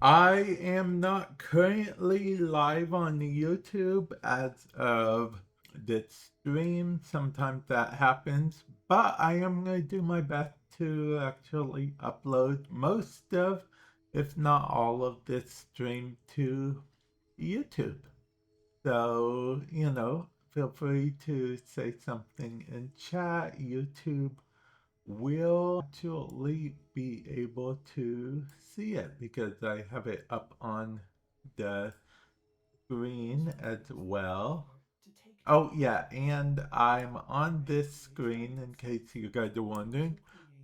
I am not currently live on YouTube as of this stream. Sometimes that happens, but I am going to do my best to actually upload most of, if not all of this stream to YouTube. So, feel free to say something in chat. YouTube will actually be able to see it because I have it up on the screen as well. Oh, yeah, and I'm on this screen in case you guys are wondering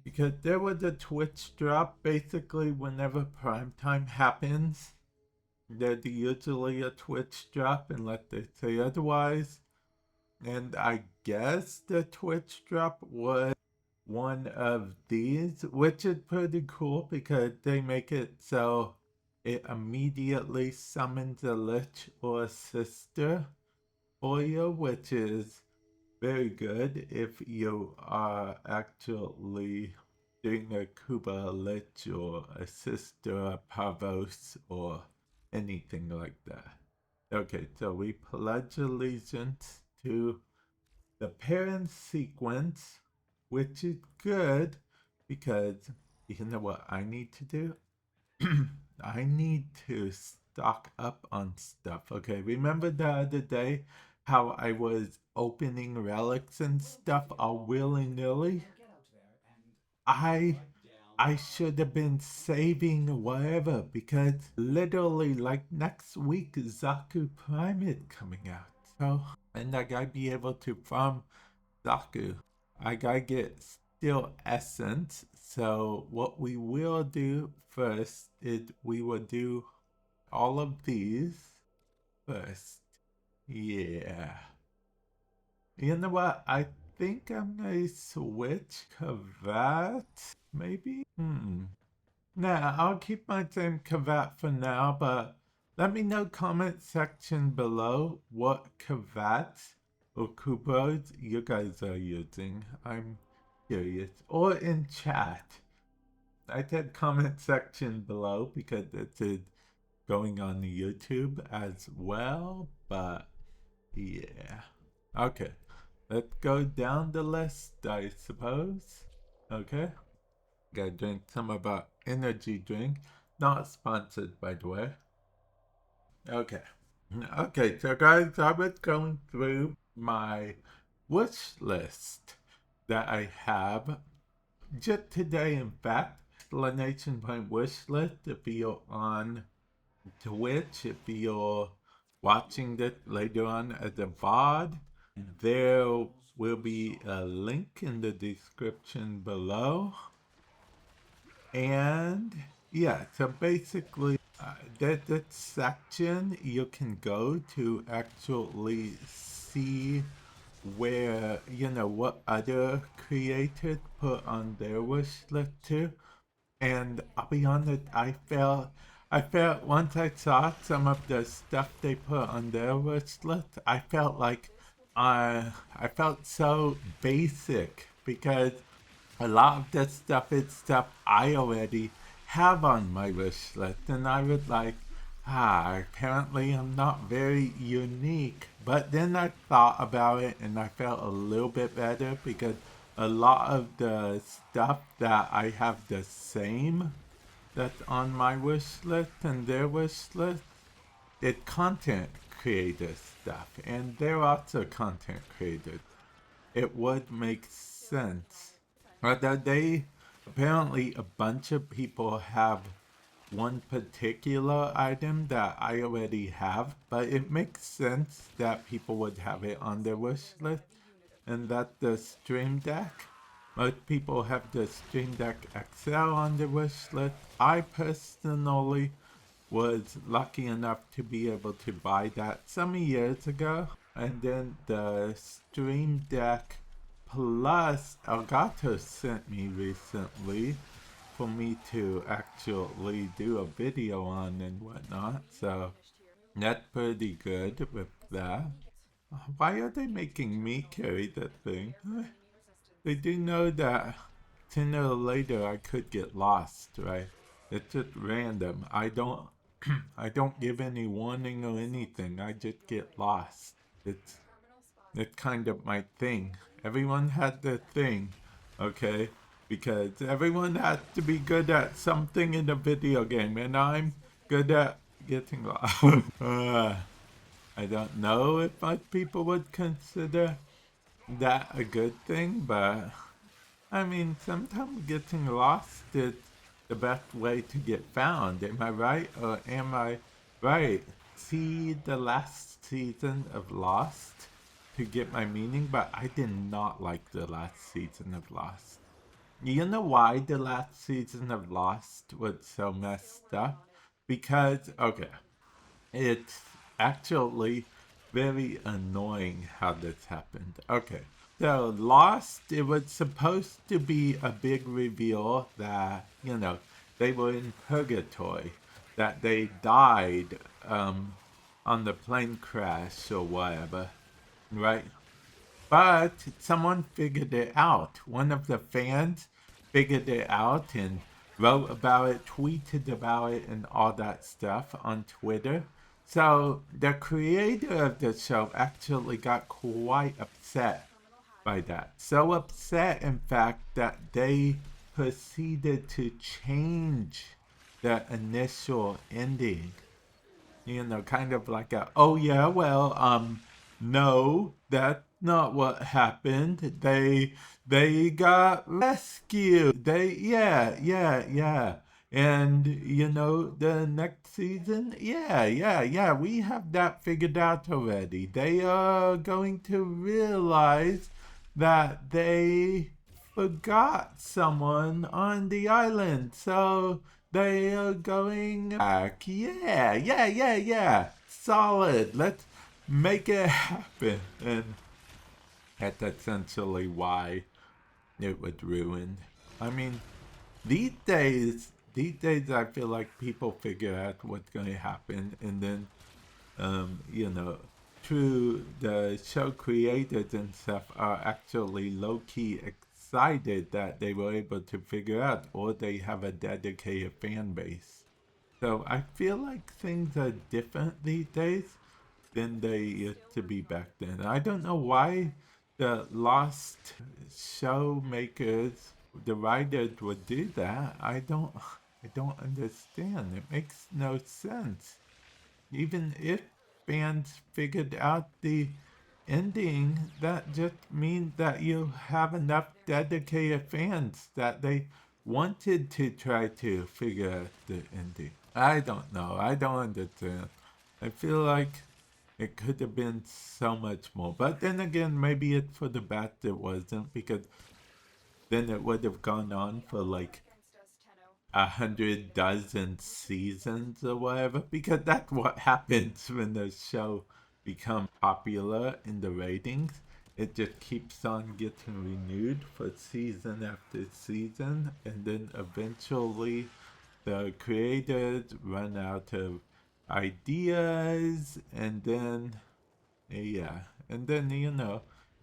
because there was a Twitch drop. Basically, whenever prime time happens, there's usually a Twitch drop unless they say otherwise. And I guess the Twitch drop was one of these, which is pretty cool because they make it so it immediately summons a lich or a sister for you, which is very good if you are actually doing a Kuba lich or a sister, a Pavos, or anything like that. Okay, so we pledge allegiance to the parent sequence, which is good because you know what I need to do? I need to stock up on stuff. Okay, remember the other day how I was opening relics and stuff all willy nilly? I I should have been saving whatever because literally like next week Zaku Prime is coming out. So and I gotta be able to farm Zaku. I gotta get still essence. So what we will do first is we will do all of these first. Yeah. You know what? I think I'm gonna switch Kavat. Maybe? Nah, I'll keep my same Kavat for now, but let me know comment section below what Kavat or Kupos you guys are using. I'm curious. Or in chat. I said comment section below because it is going on YouTube as well, but yeah. Okay, let's go down the list, I suppose. Okay, gotta drink some of our energy drink. Not sponsored, by the way. Okay. Okay, so guys, I was going through my wish list that I have just today, in fact. Explanation point wish list if you're on Twitch, if you're watching this later on as a VOD, there will be a link in the description below. And yeah, so basically, that section you can go to actually see where, what other creators put on their wish list too. And I'll be honest, I felt once I saw some of the stuff they put on their wish list, I felt so basic because a lot of this stuff is stuff I already have on my wish list, and I was like, apparently I'm not very unique. But then I thought about it and I felt a little bit better because a lot of the stuff that I have the same that's on my wish list and their wish list, it's content creator stuff, and they're also content creators. It would make sense. But they apparently a bunch of people have one particular item that I already have, but it makes sense that people would have it on their wish list, and that's the Stream Deck. Most people have the Stream Deck XL on their wish list. I personally was lucky enough to be able to buy that some years ago. And then the Stream Deck Plus Elgato sent me recently for me to actually do a video on and whatnot. So that's pretty good with that. Why are they making me carry that thing? They do know that sooner or later I could get lost, right? It's just random. I don't I don't give any warning or anything. I just get lost. It's kind of my thing. Everyone had their thing, okay? Because everyone has to be good at something in a video game, and I'm good at getting lost. I don't know if most people would consider that a good thing, but I mean, sometimes getting lost is the best way to get found. Am I right or am I right? See the last season of Lost to get my meaning, but I did not like the last season of Lost. You know why the last season of Lost was so messed up? Because, okay, it's actually very annoying how this happened. Okay, so Lost, it was supposed to be a big reveal that, they were in purgatory, that they died on the plane crash or whatever, right? But someone figured it out. One of the fans figured it out and wrote about it, tweeted about it, and all that stuff on Twitter. So the creator of the show actually got quite upset by that. So upset, in fact, that they proceeded to change the initial ending. Kind of like oh yeah, well, no, that's not what happened. They got rescued. Yeah. And the next season, yeah, we have that figured out already. They are going to realize that they forgot someone on the island. So they are going back. Yeah. Solid. Let's make it happen. And that's essentially why it was ruined. I mean, these days, I feel like people figure out what's going to happen, and then, through the show creators and stuff are actually low key excited that they were able to figure out, or they have a dedicated fan base. So I feel like things are different these days than they used to be back then. I don't know why the Lost show makers, the writers would do that. I don't understand. It makes no sense. Even if fans figured out the ending, that just means that you have enough dedicated fans that they wanted to try to figure out the ending. I don't know. I don't understand. I feel like it could have been so much more. But then again, maybe it's for the best it wasn't, because then it would have gone on for like 100 dozen seasons or whatever, because that's what happens when the show becomes popular in the ratings. It just keeps on getting renewed for season after season, and then eventually the creators run out of ideas, and then yeah, and then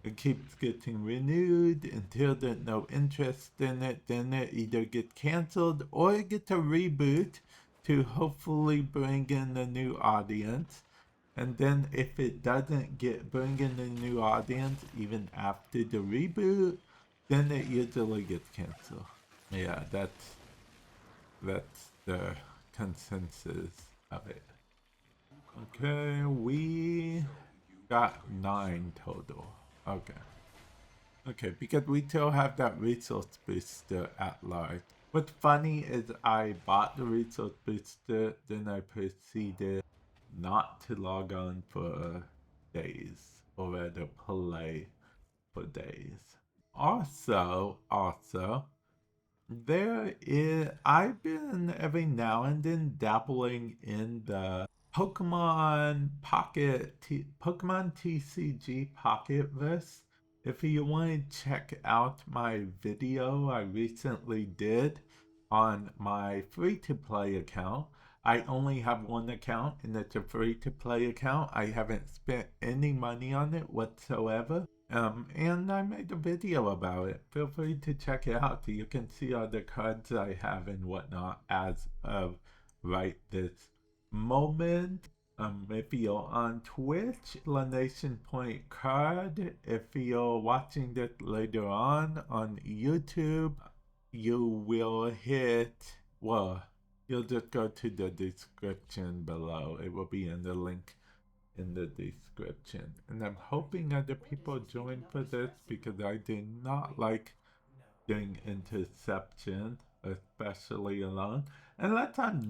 it keeps getting renewed until there's no interest in it. Then it either gets canceled or it gets a reboot to hopefully bring in a new audience. And then if it doesn't bring in a new audience even after the reboot, then it usually gets canceled. Yeah, that's the consensus of it. Okay, we got 9 total. Okay. Okay, because we still have that resource booster at large. What's funny is I bought the resource booster, then I proceeded not to log on for days, or rather play for days. Also, I've been every now and then dabbling in the Pokemon TCG Pocket Verse. If you want to check out my video I recently did on my free-to-play account, I only have one account and it's a free-to-play account. I haven't spent any money on it whatsoever. And I made a video about it. Feel free to check it out. You can see all the cards I have and whatnot as of right this moment. If you're on Twitch, Lanation Point card. If you're watching this later on YouTube, you will hit, well, you'll just go to the description below. It will be in the link in the description. And I'm hoping other people join for this because I do not like doing interception, especially alone. Unless I'm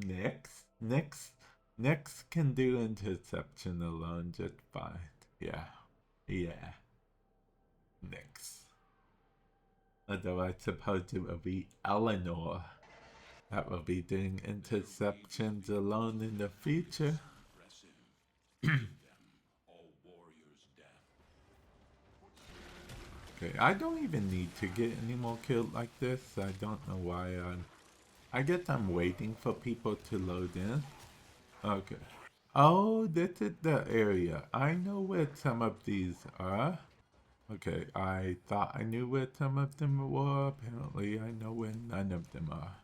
Nyx can do interception alone just fine. Yeah. Yeah. Nyx. Although I suppose it will be Eleanor that will be doing interceptions alone in the future. Okay, I don't even need to get any more killed like this. I don't know why I guess I'm waiting for people to load in. Okay. Oh, this is the area. I know where some of these are. Okay, I thought I knew where some of them were. Apparently, I know where none of them are.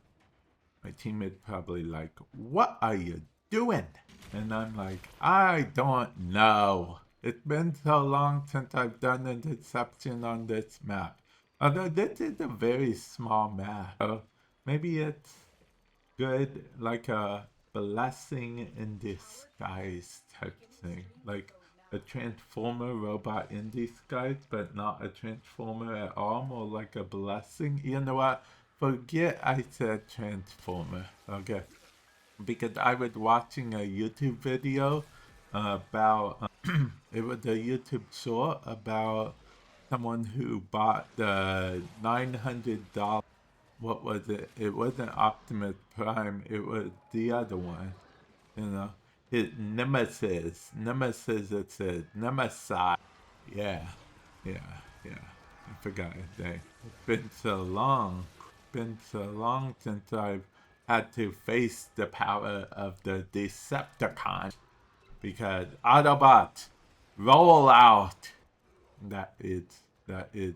My teammate probably like, what are you doing? And I'm like, I don't know. It's been so long since I've done an interception on this map. Although this is a very small map. So maybe it's good, like a blessing in disguise type thing. Like a transformer robot in disguise, but not a transformer at all. More like a blessing. You know what? Forget I said transformer. Okay. Because I was watching a YouTube video about it was a YouTube short about someone who bought the $900. What was it? It wasn't Optimus Prime. It was the other one. You know, his Nemesis. Nemesis. It said Nemesis. Yeah, yeah, yeah. I forgot his name. It's been so long. Been so long since I've had to face the power of the Decepticon. Because Autobots, roll out. That is, that is,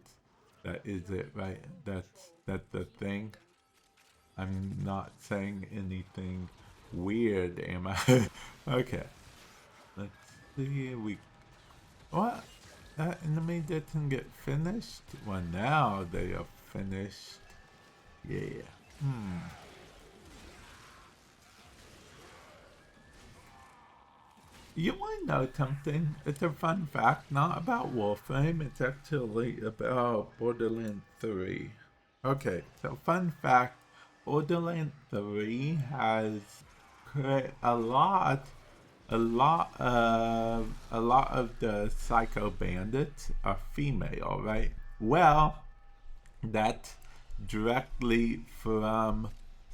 that is it, right? That's the thing. I'm not saying anything weird, am I? Okay. Let's see. What? That enemy didn't get finished? Well, now they are finished. Yeah. You want to know something? It's a fun fact, not about Warframe. It's actually about Borderlands 3. Okay, so fun fact: Borderlands 3 has a lot of the Psycho Bandits are female, right? Well, that's directly from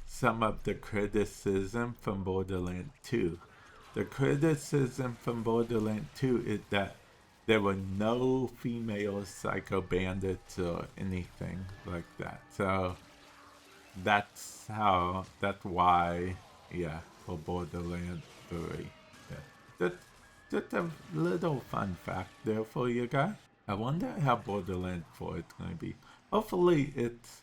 some of the criticism from Borderlands 2. The criticism from Borderlands 2 is that there were no female Psycho Bandits or anything like that. So that's why, yeah, for Borderlands 3. Yeah. Just a little fun fact there for you guys. I wonder how Borderlands 4 is going to be. Hopefully it's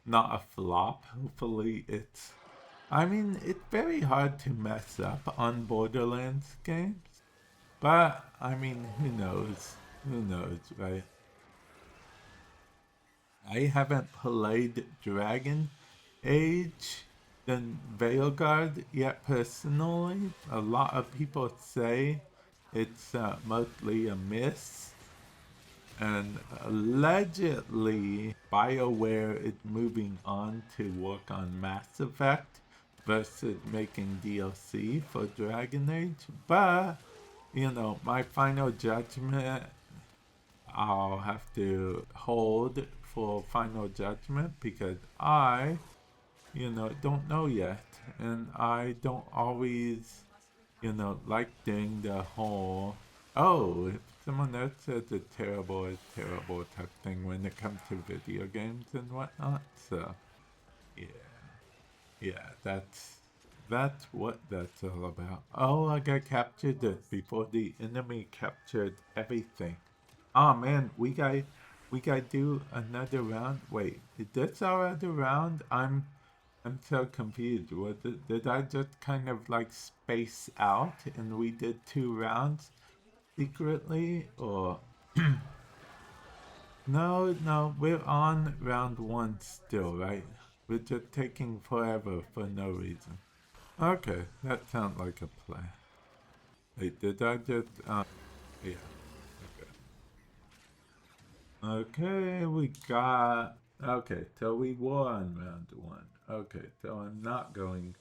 not a flop. Hopefully it's... I mean, it's very hard to mess up on Borderlands games. But, I mean, who knows? Who knows, right? I haven't played Dragon Age than Veilguard yet personally. A lot of people say it's mostly a miss. And allegedly, BioWare is moving on to work on Mass Effect versus making DLC for Dragon Age. But, my final judgment, I'll have to hold for final judgment because I don't know yet. And I don't always, like doing the whole, oh, if someone else says it's terrible type thing when it comes to video games and whatnot. So, yeah. Yeah, that's what that's all about. Oh, I got captured before the enemy captured everything. Oh man, we got do another round. Wait, is this our other round? I'm so confused. Did I just kind of like space out and we did 2 rounds secretly, or no, we're on round 1 still, right? We're just taking forever for no reason. Okay, that sounds like a plan. Wait, did I just yeah. Okay, we got. Okay, so we won round 1. Okay, so I'm not going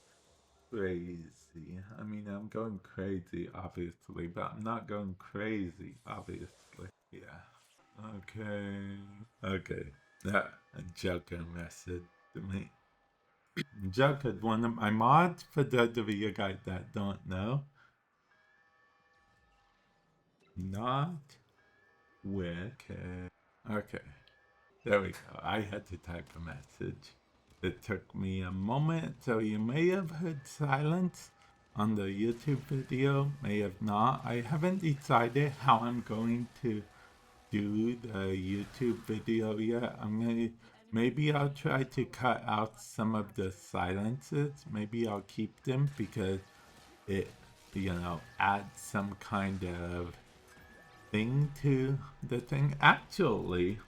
crazy. I mean, I'm going crazy, obviously, but I'm not going crazy, obviously. Yeah. Okay. Okay. That a Joker message to me. Joker's one of my mods, for those of you guys that don't know. Not wicked. Okay. There we go. I had to type a message. It took me a moment, so you may have heard silence on the YouTube video, may have not. I haven't decided how I'm going to do the YouTube video yet. Maybe I'll try to cut out some of the silences. Maybe I'll keep them because it, adds some kind of thing to the thing. Actually,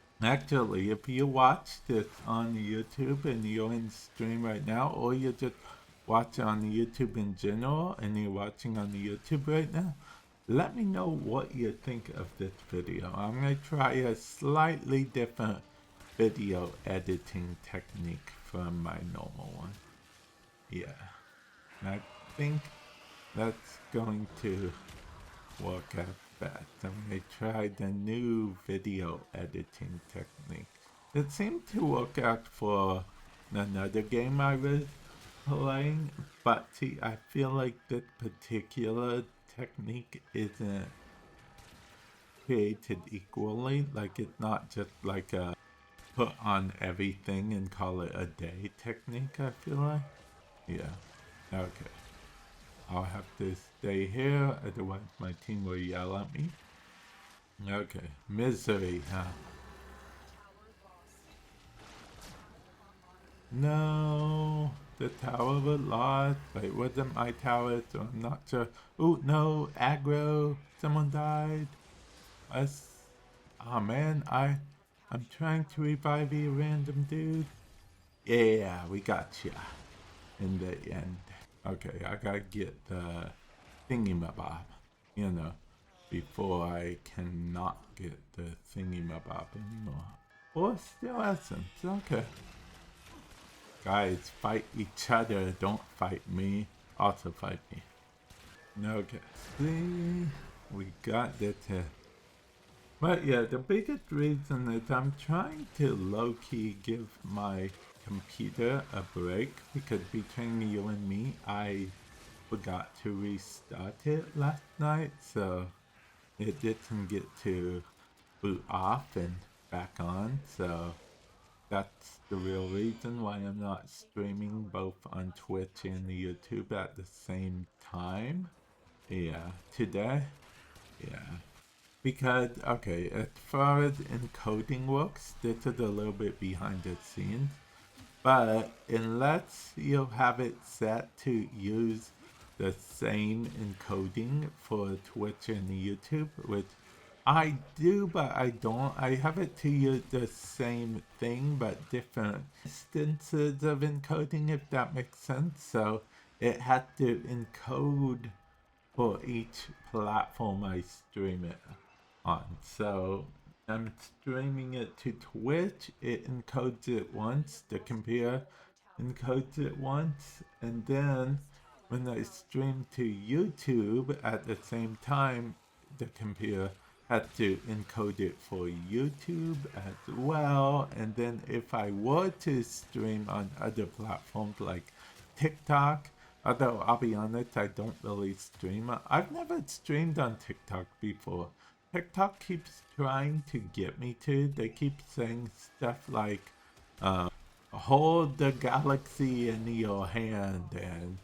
if you watch this on YouTube and you're in stream right now, or you just watch on YouTube in general and you're watching on YouTube right now, let me know what you think of this video. I'm going to try a slightly different video editing technique from my normal one. Yeah, I think that's going to work out best. I'm going to try the new video editing technique. It seemed to work out for another game I was playing, but see, I feel like this particular technique isn't created equally. Like, it's not just like a put on everything and call it a day technique, I feel like. Yeah. Okay. I'll have to stay here, otherwise my team will yell at me. Okay. Misery, huh? No. The tower was lost, but it wasn't my tower, so I'm not sure. Oh, no. Aggro. Someone died. Us. Oh man, I'm trying to revive you, random dude. Yeah, we got ya in the end. Okay, I gotta get the thingy-mabob, before I cannot get the thingy-mabob anymore. Or still essence, okay. Guys, fight each other, don't fight me. Also fight me. Okay, see, we got this. But yeah, the biggest reason is I'm trying to low-key give my computer a break because between you and me, I forgot to restart it last night, so it didn't get to boot off and back on, so that's the real reason why I'm not streaming both on Twitch and YouTube at the same time. Yeah, today, yeah. Because, okay, as far as encoding works, this is a little bit behind the scenes. But unless you have it set to use the same encoding for Twitch and YouTube, which I do, but I don't. I have it to use the same thing, but different instances of encoding, if that makes sense. So it had to encode for each platform I stream it on. So I'm streaming it to Twitch, it encodes it once, the computer encodes it once, and then when I stream to YouTube at the same time, the computer had to encode it for YouTube as well. And then if I were to stream on other platforms like TikTok, although I'll be honest, I don't really stream. I've never streamed on TikTok before. TikTok keeps trying to get me to. They keep saying stuff like, hold the galaxy in your hand and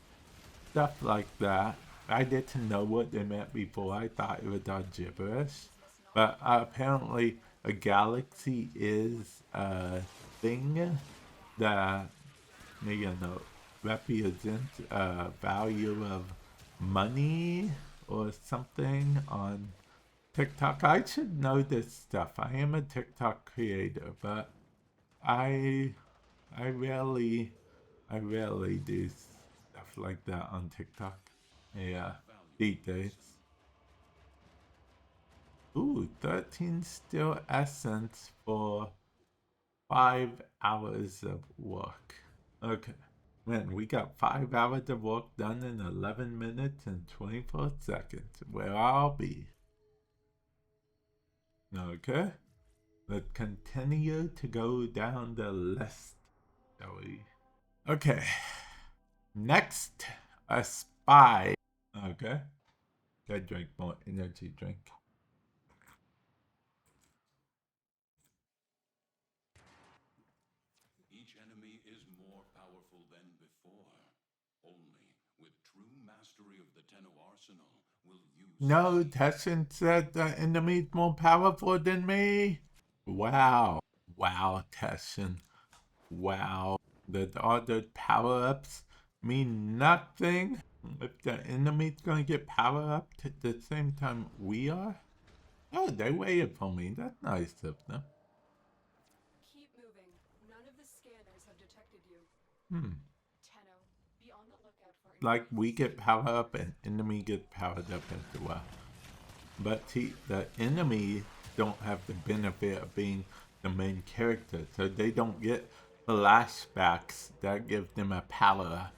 stuff like that. I didn't know what they meant before. I thought it was all gibberish. But apparently a galaxy is a thing that, you know, represents a value of money or something on TikTok. I should know this stuff. I am a TikTok creator, but I I rarely I rarely do stuff like that on TikTok. Yeah, these days. Ooh, 13 still essence for 5 hours of work. Okay. Man, we got 5 hours of work done in 11 minutes and 24 seconds. Where I'll be. Okay. Let's continue to go down the list, shall we? Okay. Next, a spy. Okay. Gotta drink more energy drink. Each enemy is more powerful than before. Only with true mastery of the Tenno arsenal will you No, succeed. Tessin said the enemy's more powerful than me. Wow. Wow, Tessin. Wow. That all those power-ups mean nothing if the enemy's gonna get power-up at the same time we are? Oh, they waited for me. That's nice of them. Keep moving. None of the scanners have detected you. Hmm. Tenno, be on the lookout for Like we increased get power up and enemy get powered up as well. But see, the enemy don't have the benefit of being the main character, so they don't get flashbacks that give them a power.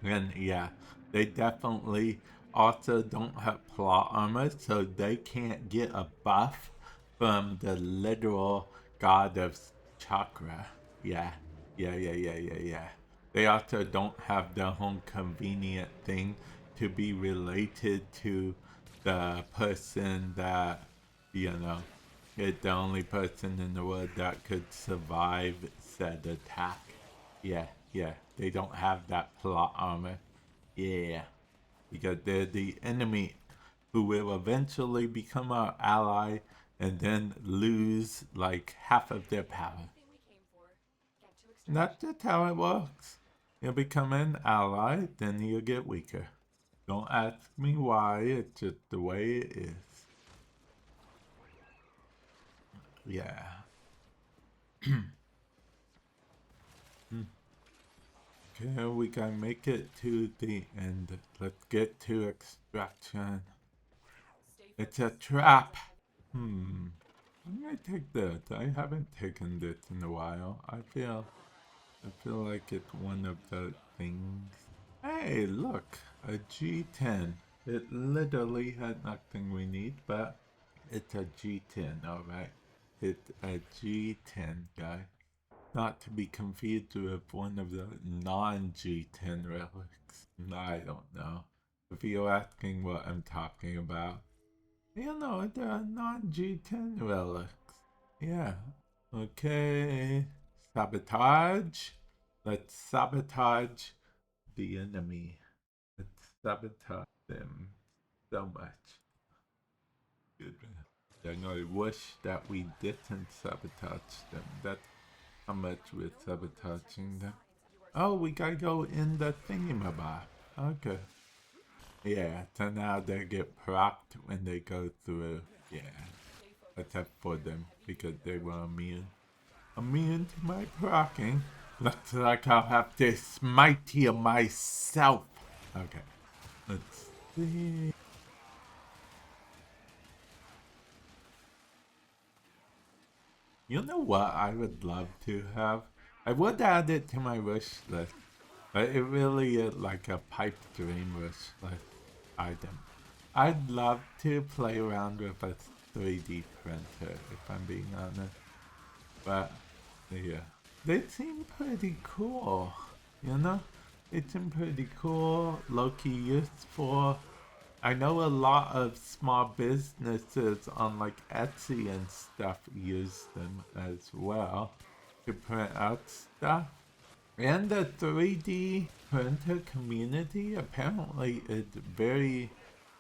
And yeah, they definitely also don't have plot armor, so they can't get a buff from the literal god of chakra. Yeah, yeah. They also don't have the whole convenient thing to be related to the person that, you know, is the only person in the world that could survive said attack. Yeah, they don't have that plot armor. Yeah, because they're the enemy who will eventually become our ally and then lose like half of their power. everything we came for. Get to That's extraction. just how it works. You'll become an ally, then you'll get weaker. Don't ask me why, it's just the way it is. Yeah. Okay, we can make it to the end. Let's get to extraction. Stay It's a focused. trap. I'm gonna take that. I haven't taken this in a while. I feel like it's one of the things. Hey, look, a G10. It literally had nothing we need, but it's a G10, alright. It's a G10, guy. Not to be confused with one of the non-G10 relics. I don't know. If you're asking what I'm talking about, you know, the non-G10 relics. Yeah. Okay. Sabotage. Let's sabotage the enemy. Let's sabotage them so much. Goodness. And I wish that we didn't sabotage them. That's how much we're sabotaging them. Oh, we gotta go in the thingamabob. Okay. Yeah, so now they get propped when they go through. Yeah. Stay focused. Except for them, because they were immune. Immune to my procking. Looks like I'll have to smite you myself. Okay. Let's see. You know what I would love to have? I would add it to my wish list. But it really is like a pipe dream wish list item. I'd love to play around with a 3D printer, if I'm being honest. But, yeah. They seem pretty cool, you know? They seem pretty cool, low-key useful. I know a lot of small businesses on like Etsy and stuff use them as well to print out stuff. And the 3D printer community apparently is very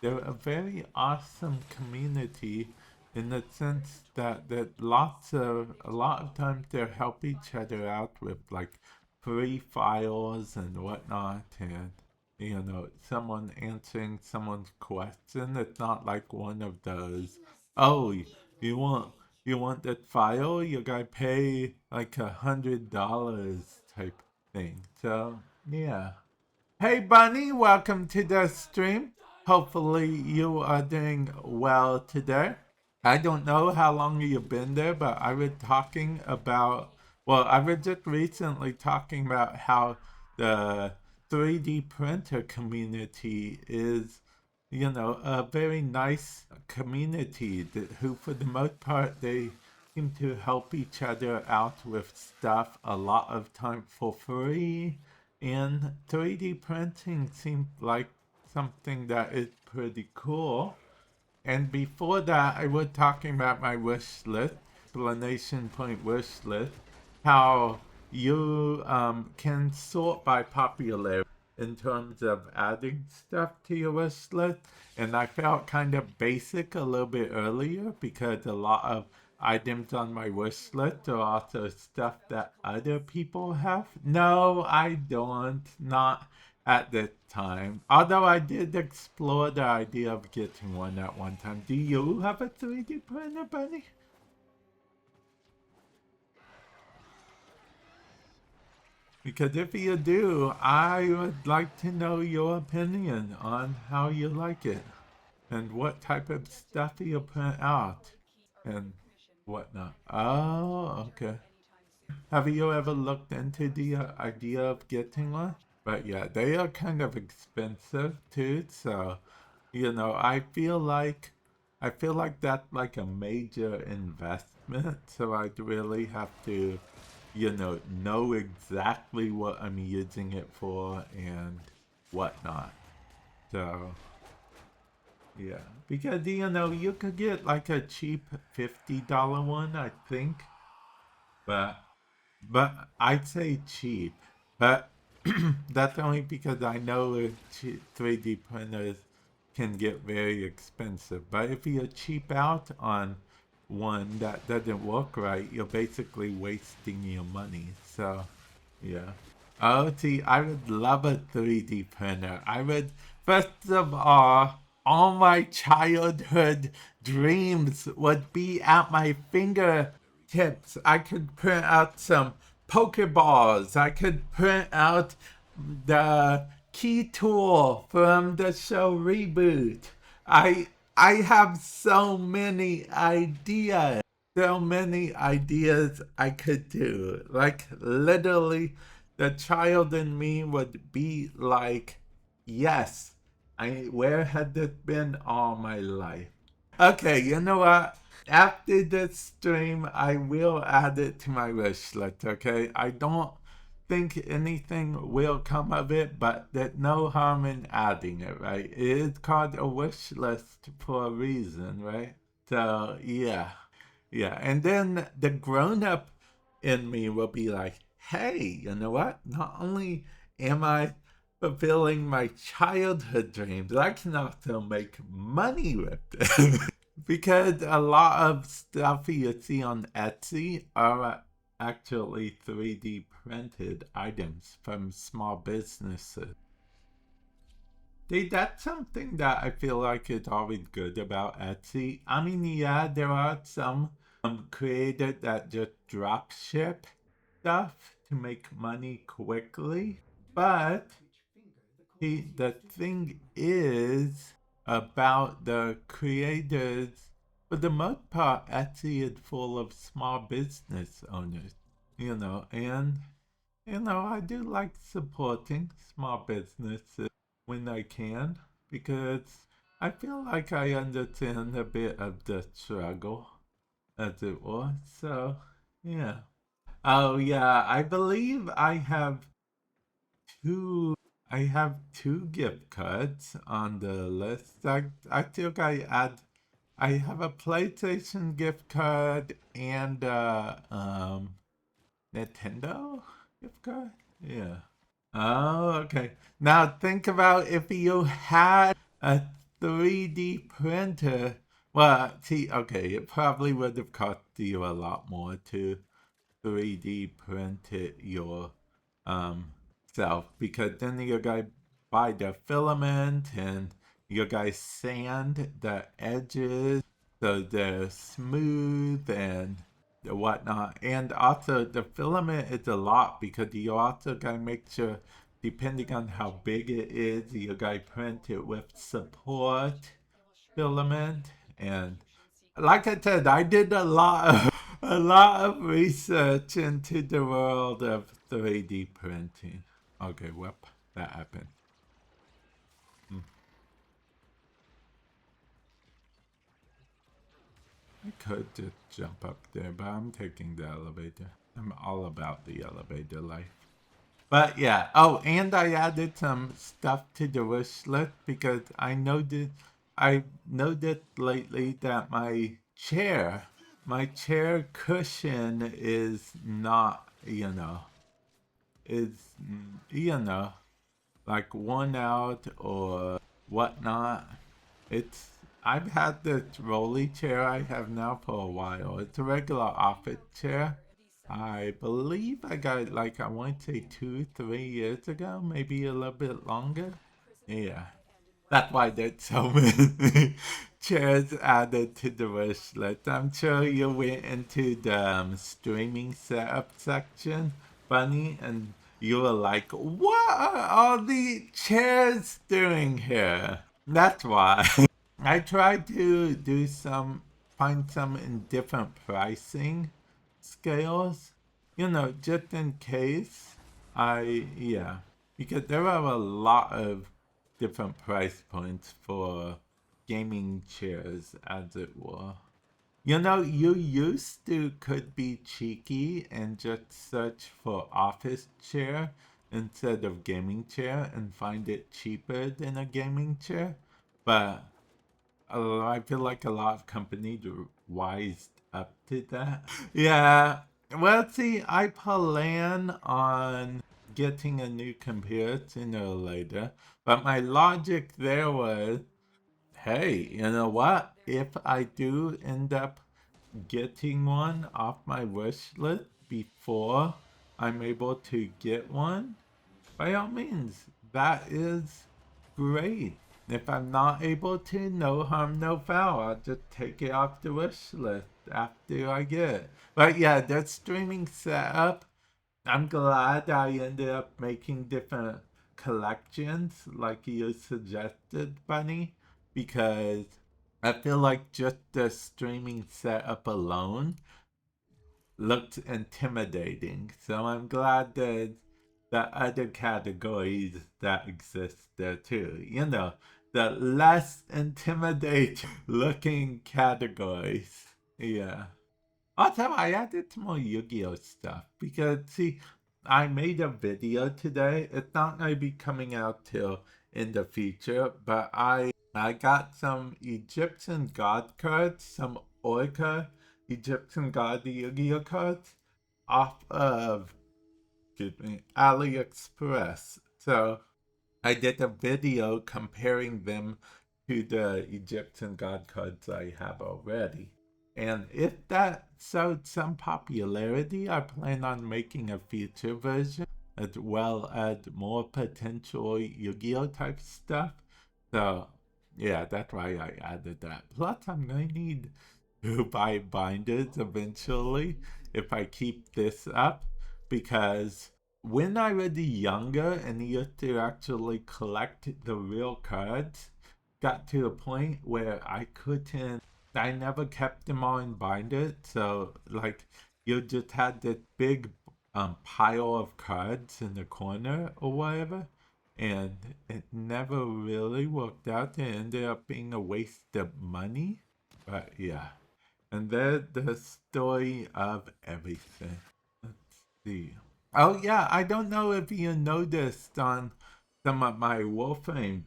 they're a very awesome community in the sense that a lot of times they help each other out with like free files and whatnot, and someone answering someone's question. It's not like one of those, oh, you want that file, you gotta pay like $100 type thing. So yeah. Hey Bunny, welcome to the stream. Hopefully you are doing well today. I don't know how long you've been there, but I was talking about, well, I was just recently talking about how the 3D printer community is, a very nice community who, for the most part, they seem to help each other out with stuff a lot of time for free. And 3D printing seemed like something that is pretty cool. And before that, I was talking about my wish list, explanation point wish list, how you can sort by popularity in terms of adding stuff to your wish list. And I felt kind of basic a little bit earlier because a lot of items on my wish list are also stuff that other people have. No, I don't. Not at this time. Although I did explore the idea of getting one at one time. Do you have a 3D printer, Bunny? Because if you do, I would like to know your opinion on how you like it and what type of stuff you print out and whatnot. Oh, okay. Have you ever looked into the idea of getting one? But yeah, they are kind of expensive too. So, I feel like that's like a major investment. So I'd really have to, know exactly what I'm using it for and whatnot. So yeah, because you could get like a cheap $50 one, I think, but I'd say cheap, but that's only because I know 3D printers can get very expensive. But if you cheap out on one that doesn't work right, you're basically wasting your money. So, yeah. Oh, see, I would love a 3D printer. First of all my childhood dreams would be at my fingertips. I could print out some Pokeballs. I could print out the key tool from the show Reboot. I have so many ideas. So many ideas I could do. Like literally the child in me would be like, yes, where had this been all my life? Okay, you know what? After this stream, I will add it to my wish list, okay? I don't think anything will come of it, but there's no harm in adding it, right? It is called a wish list for a reason, right? So, yeah. Yeah, and then the grown up in me will be like, hey, you know what? Not only am I fulfilling my childhood dreams, I can also make money with it. Because a lot of stuff you see on Etsy are actually 3D printed items from small businesses. That's something that I feel like is always good about Etsy. I mean, yeah, there are some creators that just drop ship stuff to make money quickly. But the thing is about the creators, for the most part, Etsy is full of small business owners, and I do like supporting small businesses when I can because I feel like I understand a bit of the struggle, as it was. So, yeah. Oh, yeah. I believe two. I have two gift cards on the list. I think I have a PlayStation gift card and Nintendo gift card. Yeah. Oh, okay. Now think about if you had a 3D printer, well, see, okay, it probably would have cost you a lot more to 3D print it your self, because then you gotta buy the filament and you guys sand the edges so they're smooth and whatnot. And also the filament is a lot because you also gotta make sure, depending on how big it is, you gotta print it with support filament. And like I said, I did a lot of a lot of research into the world of 3D printing. Okay, whoop, that happened. I could just jump up there, but I'm taking the elevator. I'm all about the elevator life. But yeah, oh, and I added some stuff to the wish list because I noticed lately that my chair cushion is not, is, like worn out or whatnot. It's I've had this rolly chair I have now for a while. It's a regular office chair. I believe I got it like I want to say 2, 3 years ago, maybe a little bit longer. Yeah. That's why there's so many chairs added to the wish list. I'm sure you went into the streaming setup section, Bunny, and you were like, what are all the chairs doing here? That's why. I tried to find some in different pricing scales, just in case. Yeah, because there are a lot of different price points for gaming chairs, as it were. You used to could be cheeky and just search for office chair instead of gaming chair and find it cheaper than a gaming chair. But I feel like a lot of companies are wised up to that. Yeah. Well, see, I plan on getting a new computer sooner or later, but my logic there was, hey, you know what? If I do end up getting one off my wish list before I'm able to get one, by all means, that is great. If I'm not able to, no harm, no foul. I'll just take it off the wish list after I get it. But yeah, that streaming setup, I'm glad I ended up making different collections like you suggested, Bunny, because I feel like just the streaming setup alone looked intimidating. So I'm glad that the other categories that exist there too. The less intimidating looking categories. Yeah. Also, I added some more Yu-Gi-Oh stuff because, see, I made a video today. It's not going to be coming out till in the future, but I got some Egyptian god cards, some Orca Egyptian god Yu-Gi-Oh cards off of, excuse me, AliExpress. So I did a video comparing them to the Egyptian god cards I have already. And if that showed some popularity, I plan on making a future version as well as more potential Yu-Gi-Oh type stuff. So yeah, that's why I added that. Plus, I'm gonna need to buy binders eventually if I keep this up, because when I was younger and used to actually collect the real cards, got to a point where I never kept them all in binders. So like you just had this big pile of cards in the corner or whatever, and it never really worked out. It ended up being a waste of money. But yeah. And there's the story of everything. Let's see. Oh yeah, I don't know if you noticed on some of my Warframe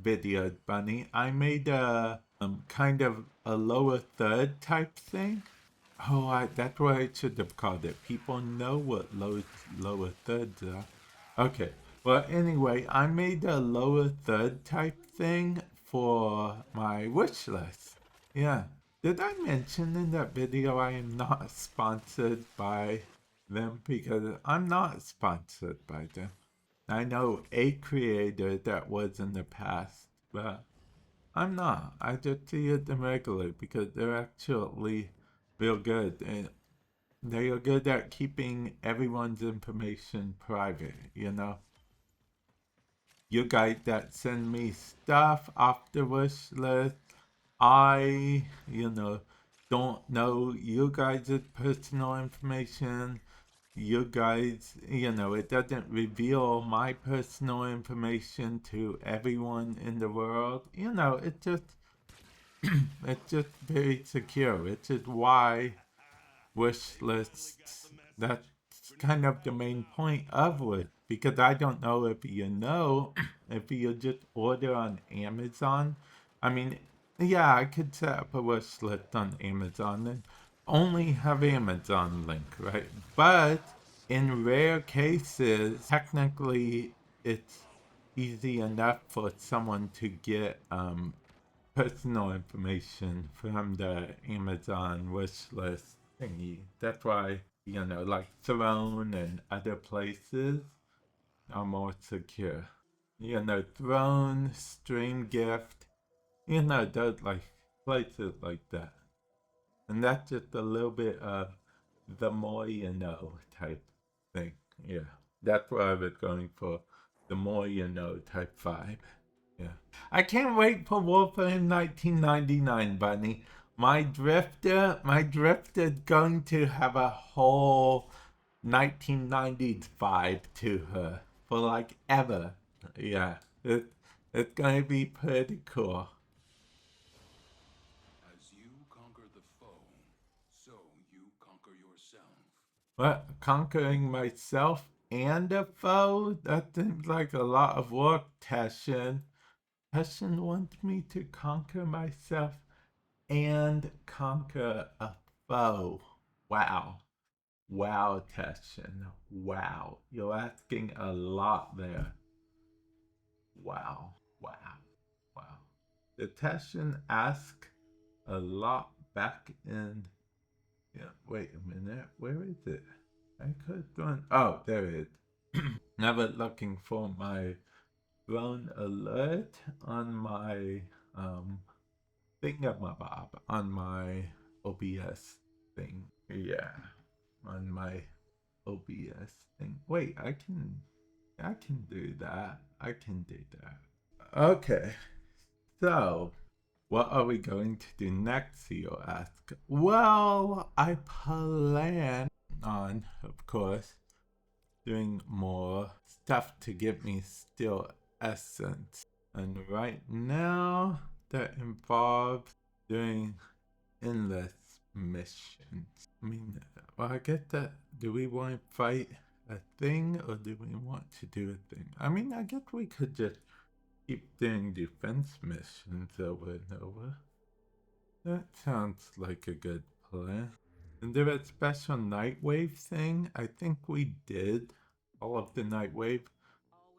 videos, Bunny. I made a kind of a lower third type thing. Oh, that's what I should have called it. People know what lower thirds are. Okay. Well, anyway, I made a lower third type thing for my wish list. Yeah. Did I mention in that video I am not sponsored by them? Because I'm not sponsored by them. I know a creator that was in the past, but I'm not. I just see them regularly because they're actually real good. And they are good at keeping everyone's information private, you know? You guys that send me stuff off the wish list, I, don't know you guys' personal information. You guys, it doesn't reveal my personal information to everyone in the world. It's just very secure, which is why wish lists, that's kind of the main point of it. Because I don't know if if you just order on Amazon. I mean, yeah, I could set up a wish list on Amazon and only have Amazon link, right? But in rare cases, technically, it's easy enough for someone to get personal information from the Amazon wish list thingy. That's why, like Throne and other places are more secure. Throne, Stream Gift, those like places like that. And that's just a little bit of the more you know type thing. Yeah. That's what I was going for. The more you know type vibe. Yeah. I can't wait for Wolfenstein 1999, Bunny. My drifter's going to have a whole 1990s vibe to her for like ever. Yeah. It's going to be pretty cool. As you conquer the foe, so you conquer yourself. What? Conquering myself and a foe? That seems like a lot of work, Teshin. Teshin wants me to conquer myself and conquer a foe. Wow. Wow, Teshin. Wow. You're asking a lot there. Wow. Wow. Wow. Did Teshin ask a lot back in... Yeah, wait a minute. Where is it? I could have gone... Oh, there it is. Never looking for my drone alert on my thingamabob on my OBS thing. Yeah, on my OBS thing. Wait, I can do that. I can do that. Okay, so what are we going to do next, you'll ask? Well, I plan on, of course, doing more stuff to give me Steel Essence. And right now, that involves doing endless missions. I mean, well, I get that. Do we want to fight a thing or do we want to do a thing? I mean, I guess we could just keep doing defense missions over and over. That sounds like a good plan. And there a special Nightwave thing? I think we did all of the Nightwave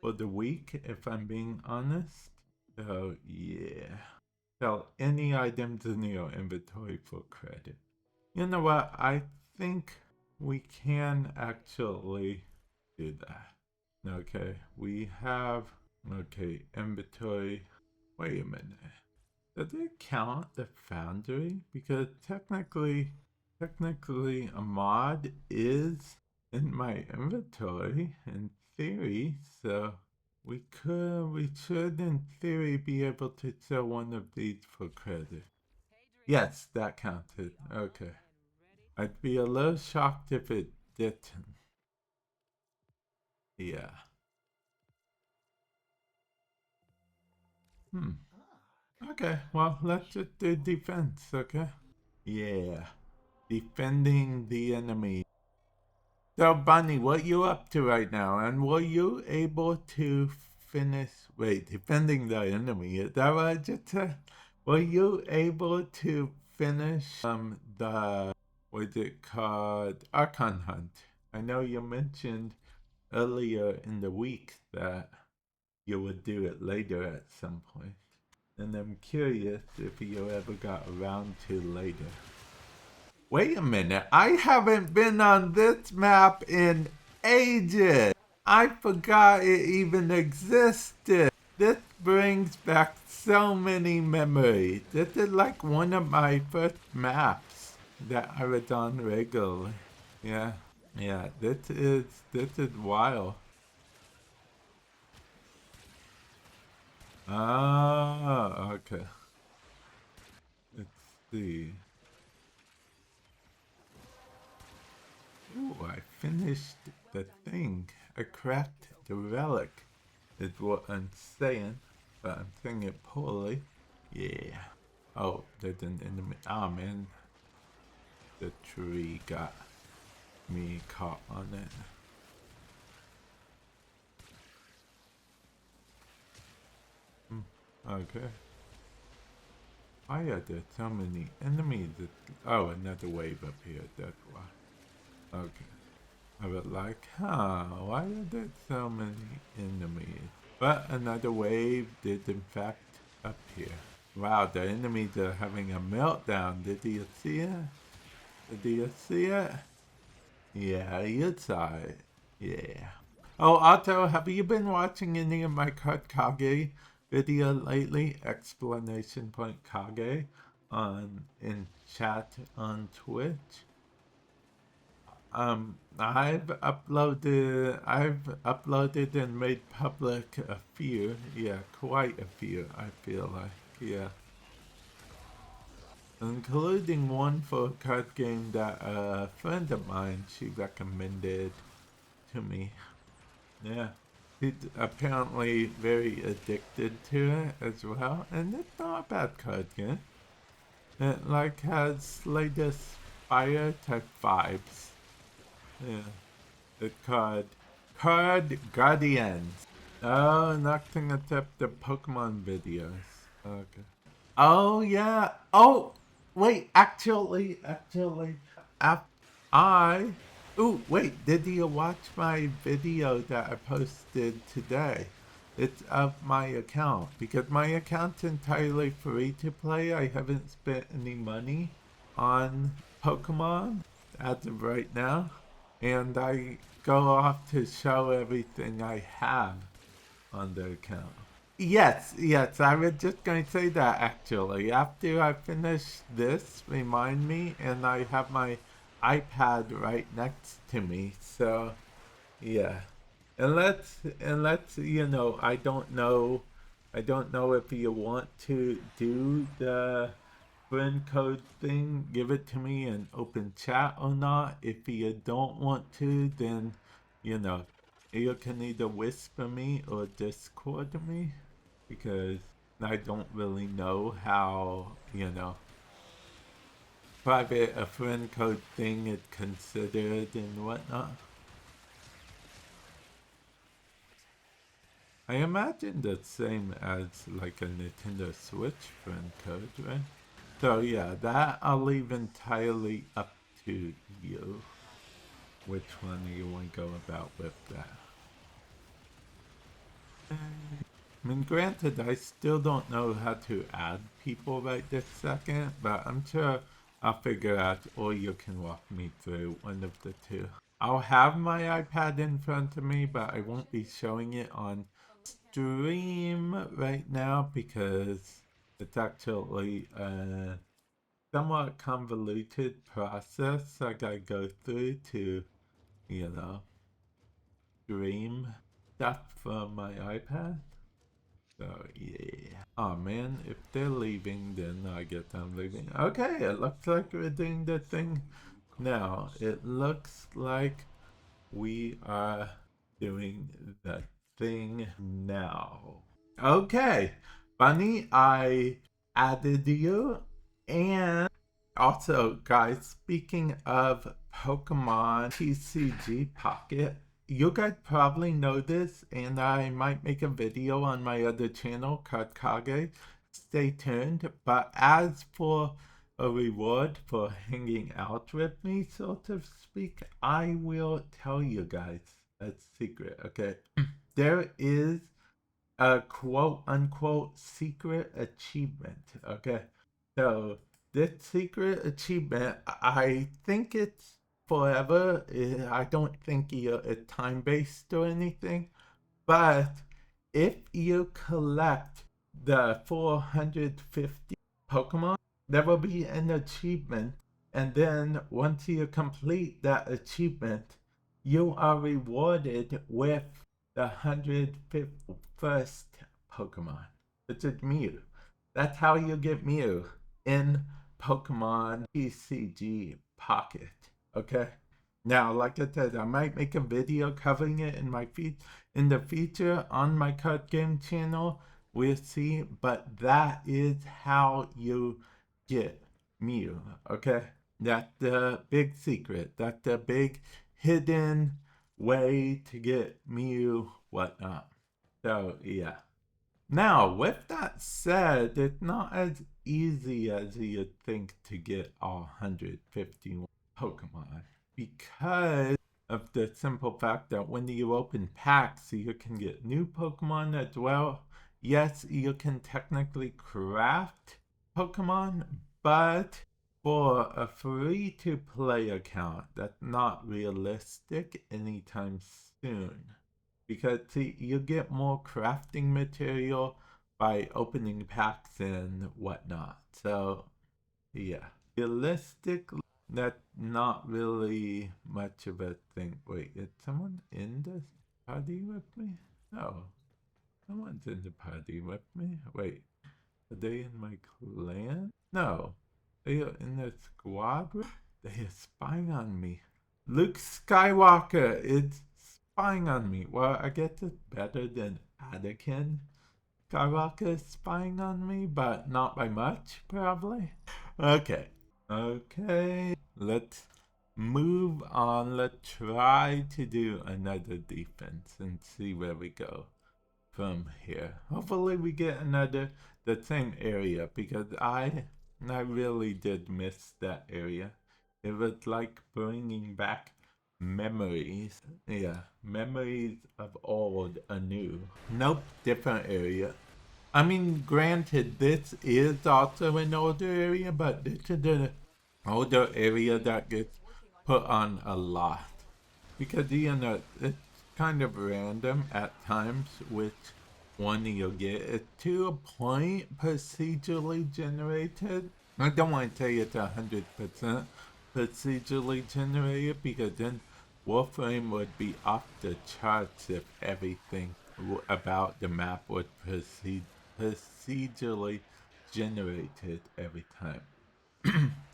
for the week, if I'm being honest. So, yeah. Sell any items in your inventory for credit. You know what? I think we can actually do that. Okay, we have... Okay, inventory. Wait a minute. Does it count the foundry? Because technically a mod is in my inventory in theory, so we should in theory be able to sell one of these for credit. Yes, that counted. Okay. I'd be a little shocked if it didn't. Yeah. Okay, well, let's just do defense, okay? Yeah. Defending the enemy. So, Bunny, what you up to right now? And were you able to finish... Wait, defending the enemy, is that what I just said? Were you able to finish the... What's it called? Archon Hunt. I know you mentioned earlier in the week that you would do it later at some point. and I'm curious if you ever got around to later. Wait a minute, I haven't been on this map in ages. I forgot it even existed. This brings back so many memories. This is like one of my first maps that I was on regularly. Yeah, yeah, this is wild. Ah, okay. Let's see. Ooh, I finished the thing. I crafted the relic, is what I'm saying, but I'm saying it poorly. Yeah. Oh, there's an enemy. Oh man, the tree got me caught on it. Okay. Why are there so many enemies? Oh, another wave up here, that's why. Okay. I was like, why are there so many enemies? But another wave did in fact appear. Wow, the enemies are having a meltdown. Did you see it? Did you see it? Yeah, you saw it. Yeah. Oh, also, have you been watching any of my Card Kage video lately? Explanation point Kage in chat on Twitch. I've uploaded and made public a few, yeah, quite a few, I feel like, yeah. Including one for a card game that a friend of mine, she recommended to me. Yeah. He's apparently very addicted to it as well, and it's not a bad card game. It like has Slay Spire type vibes. Yeah. It's called Card Guardians. Oh, nothing except the Pokemon videos. Okay. Oh, yeah. Oh, wait, actually, I... Ooh, wait, did you watch my video that I posted today? It's of my account, because my account's entirely free to play. I haven't spent any money on Pokemon as of right now. And I go off to show everything I have on the account. Yes, I was just going to say that actually. After I finish this, remind me, and I have my iPad right next to me, so yeah. Unless you know, I don't know if you want to do the friend code thing, give it to me in open chat or not. If you don't want to, then you know, you can either whisper me or Discord me, because I don't really know how, you know, private a friend code thing is considered and whatnot. I imagine the same as like a Nintendo Switch friend code, right? So yeah, that I'll leave entirely up to you. Which one you want to go about with that? I mean, granted, I still don't know how to add people right this second, but I'm sure I'll figure out, or you can walk me through one of the two. I'll have my iPad in front of me, but I won't be showing it on stream right now because it's actually a somewhat convoluted process I gotta go through to, you know, stream stuff from my iPad. So yeah. Oh man, if they're leaving, then I guess I'm leaving. Okay, it looks like we're doing the thing now. It looks like we are doing the thing now. Okay, Bunny, I added you. And also, guys, speaking of Pokemon TCG Pocket, you guys probably know this, and I might make a video on my other channel, Card Kage. Stay tuned. But as for a reward for hanging out with me, so to speak, I will tell you guys a secret, okay? There is a quote unquote secret achievement. Okay, so this secret achievement, I think it's forever. I don't think it's time based or anything. But if you collect the 450 Pokemon, there will be an achievement. And then once you complete that achievement, you are rewarded with the 151st Pokemon, which is Mew. That's how you get Mew in Pokemon TCG Pocket. Okay? Now, like I said, I might make a video covering it in my in the future on my card game channel. We'll see, but that is how you get Mew. Okay, that's the big secret. That's the big hidden way to get Mew, whatnot. So yeah. Now, with that said, it's not as easy as you'd think to get all 151 Pokemon because of the simple fact that when you open packs, you can get new Pokemon as well. Yes, you can technically craft Pokemon, but for a free to play account, that's not realistic anytime soon. Because see, you get more crafting material by opening packs and whatnot. So, yeah. Realistically, that's not really much of a thing. Wait, is someone in this party with me? No. No one's in the party with me. Wait, are they in my clan? No. They are in the squad? They are spying on me. Luke Skywalker is spying on me. Well, I guess it's better than Anakin Skywalker spying on me, but not by much, probably. Okay. Okay. Let's move on. Let's try to do another defense and see where we go from here. Hopefully we get the same area because I really did miss that area. It was like bringing back memories. Yeah, memories of old anew. Nope, different area. I mean, granted, this is also an older area, but this is an older area that gets put on a lot. Because, it's kind of random at times which one you'll get. It's to a point procedurally generated. I don't want to say it's 100% procedurally generated because then Warframe would be off the charts if everything about the map would procedurally generated every time.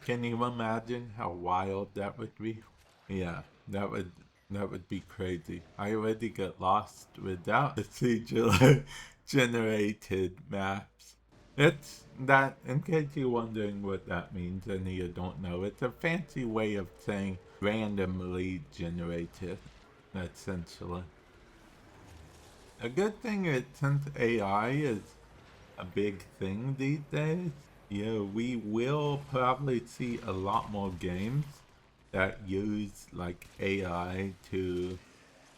Can you imagine how wild that would be? Yeah, that would be crazy. I already get lost without procedurally generated maps. It's that, in case you're wondering what that means and you don't know, it's a fancy way of saying randomly generated, essentially. A good thing is since AI is a big thing these days, we will probably see a lot more games that use like AI to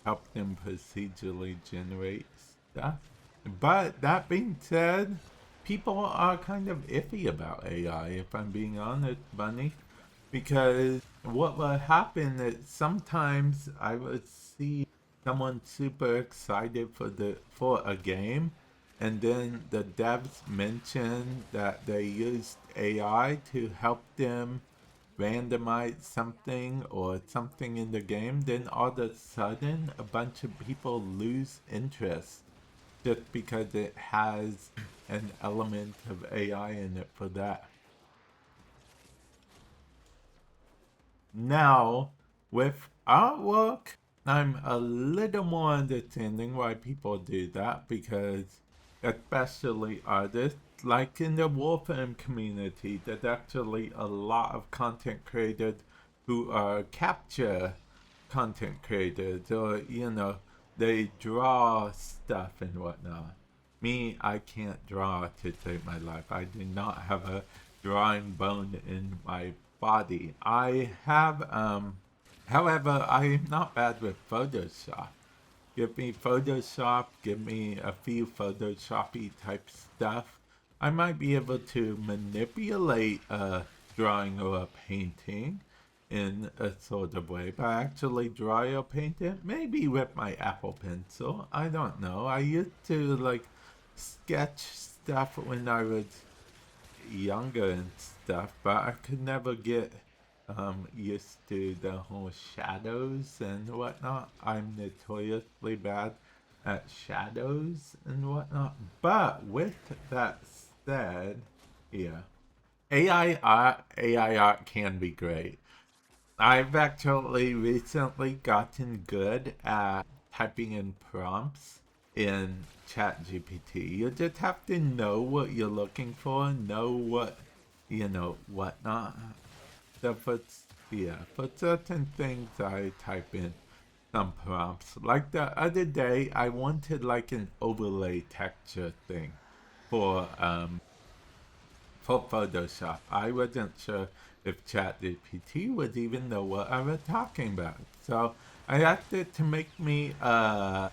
help them procedurally generate stuff. But that being said, people are kind of iffy about AI, if I'm being honest, Bunny. Because what will happen is sometimes I would see someone super excited for a game, and then the devs mention that they used AI to help them randomize something or something in the game, then all of a sudden a bunch of people lose interest just because it has an element of AI in it for that. Now, with artwork, I'm a little more understanding why people do that because especially artists, like in the Warframe community, there's actually a lot of content creators who are capture content creators or, they draw stuff and whatnot. Me, I can't draw to save my life. I do not have a drawing bone in my body. I have, however, I'm not bad with Photoshop give me Photoshop, give me a few Photoshoppy type stuff. I might be able to manipulate a drawing or a painting in a sort of way, but actually draw or paint it, maybe with my Apple Pencil. I don't know. I used to like sketch stuff when I was younger and stuff, but I could never get used to the whole shadows and whatnot. I'm notoriously bad at shadows and whatnot. But with that said, yeah, AI art can be great. I've actually recently gotten good at typing in prompts in ChatGPT. You just have to know what you're looking for, know what, whatnot. So for certain things, I type in some prompts. Like the other day, I wanted like an overlay texture thing for Photoshop. I wasn't sure if ChatGPT would even know what I was talking about. So I asked it to make me I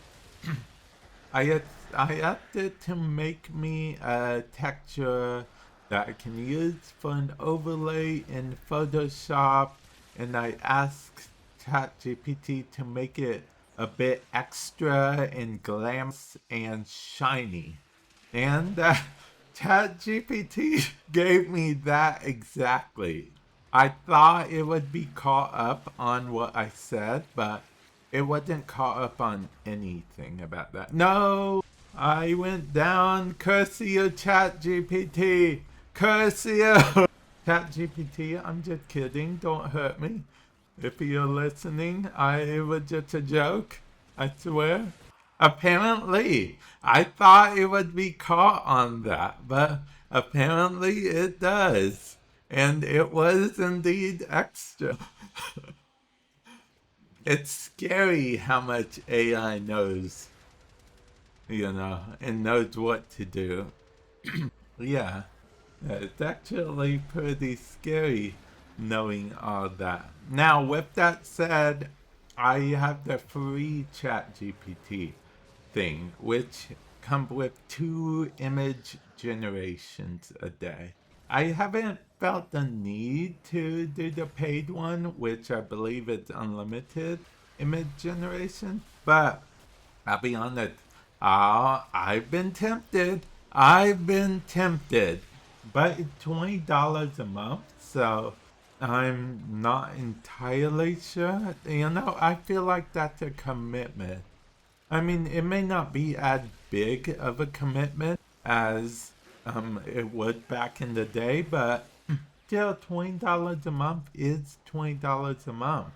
asked it to make me a texture that I can use for an overlay in Photoshop, and I asked ChatGPT to make it a bit extra and glamorous and shiny. And ChatGPT gave me that exactly. I thought it would be caught up on what I said, but it wasn't caught up on anything about that. No, I went down. Curse you, ChatGPT. Curse you. ChatGPT, I'm just kidding. Don't hurt me. If you're listening, it was just a joke. I swear. Apparently, I thought it would be caught on that, but apparently it does. And it was indeed extra. It's scary how much AI knows, and knows what to do. Yeah, it's actually pretty scary knowing all that. Now, with that said, I have the free ChatGPT thing, which comes with 2 image generations a day. I haven't felt the need to do the paid one, which I believe is unlimited image generation, but I'll be honest, I've been tempted. I've been tempted. But it's $20 a month, so I'm not entirely sure. I feel like that's a commitment. I mean, it may not be as big of a commitment as it would back in the day, but still $20 a month is $20 a month.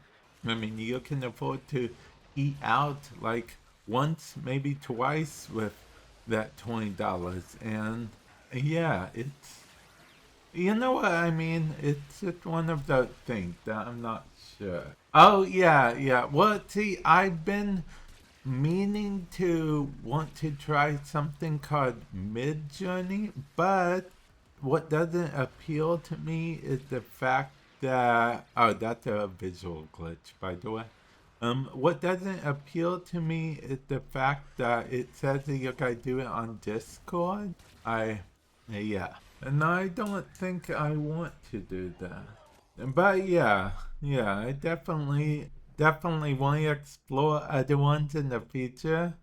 I mean, you can afford to eat out like once, maybe twice with that $20. And yeah, you know what I mean? It's just one of those things that I'm not sure. Oh, yeah, yeah. Well, see, I've been meaning to want to try something called Midjourney, but what doesn't appeal to me is the fact that that's a visual glitch, by the way. What doesn't appeal to me is the fact that it says that you gotta do it on Discord. Yeah, and I don't think I want to do that. But yeah, I definitely want to explore other ones in the future.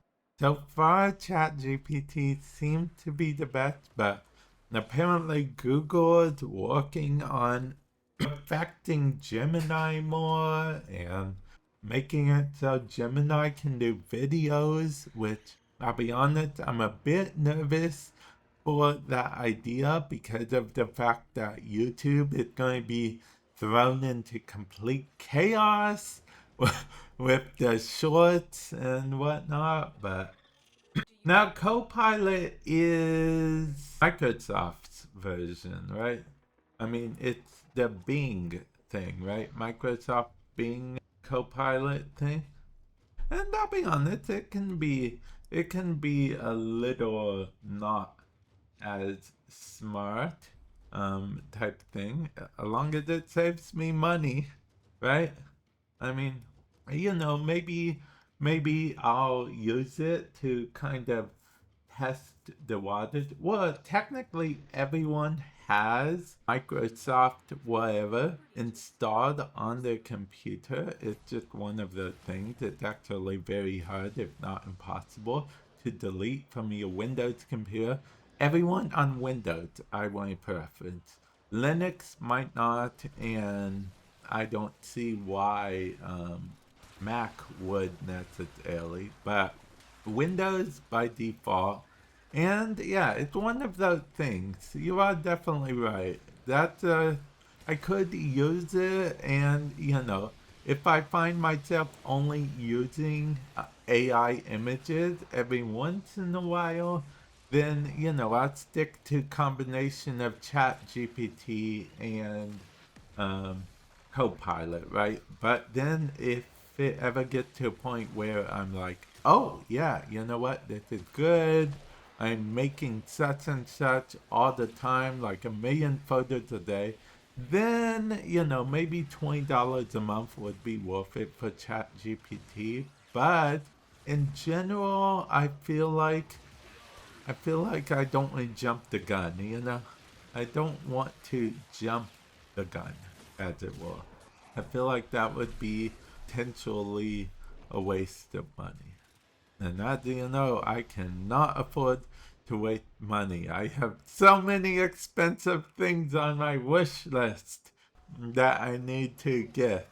So far, ChatGPT seems to be the best, but apparently Google is working on perfecting Gemini more and making it so Gemini can do videos, which I'll be honest, I'm a bit nervous for that idea because of the fact that YouTube is going to be thrown into complete chaos with the shorts and whatnot. But now Copilot is Microsoft's version, right? I mean, it's the Bing thing, right? Microsoft Bing Copilot thing. And I'll be honest, it can be a little not as smart type thing, as long as it saves me money, right? I mean, maybe maybe I'll use it to kind of test the waters. Well, technically, everyone has Microsoft whatever installed on their computer. It's just one of the things. It's actually very hard, if not impossible, to delete from your Windows computer. Everyone on Windows, I want a preference. Linux might not, and I don't see why Mac would necessarily, but Windows by default. And yeah, it's one of those things. You are definitely right. That I could use it, and if I find myself only using AI images every once in a while, then I'll stick to combination of Chat GPT and um, Copilot, right? But then if it ever gets to a point where I'm like, oh yeah, you know what, this is good. I'm making such and such all the time, like a million photos a day. Then maybe $20 a month would be worth it for Chat GPT. But in general, I feel like I don't want to jump the gun. I don't want to jump the gun, as it were. I feel like that would be potentially a waste of money. And as you know, I cannot afford to waste money. I have so many expensive things on my wish list that I need to get.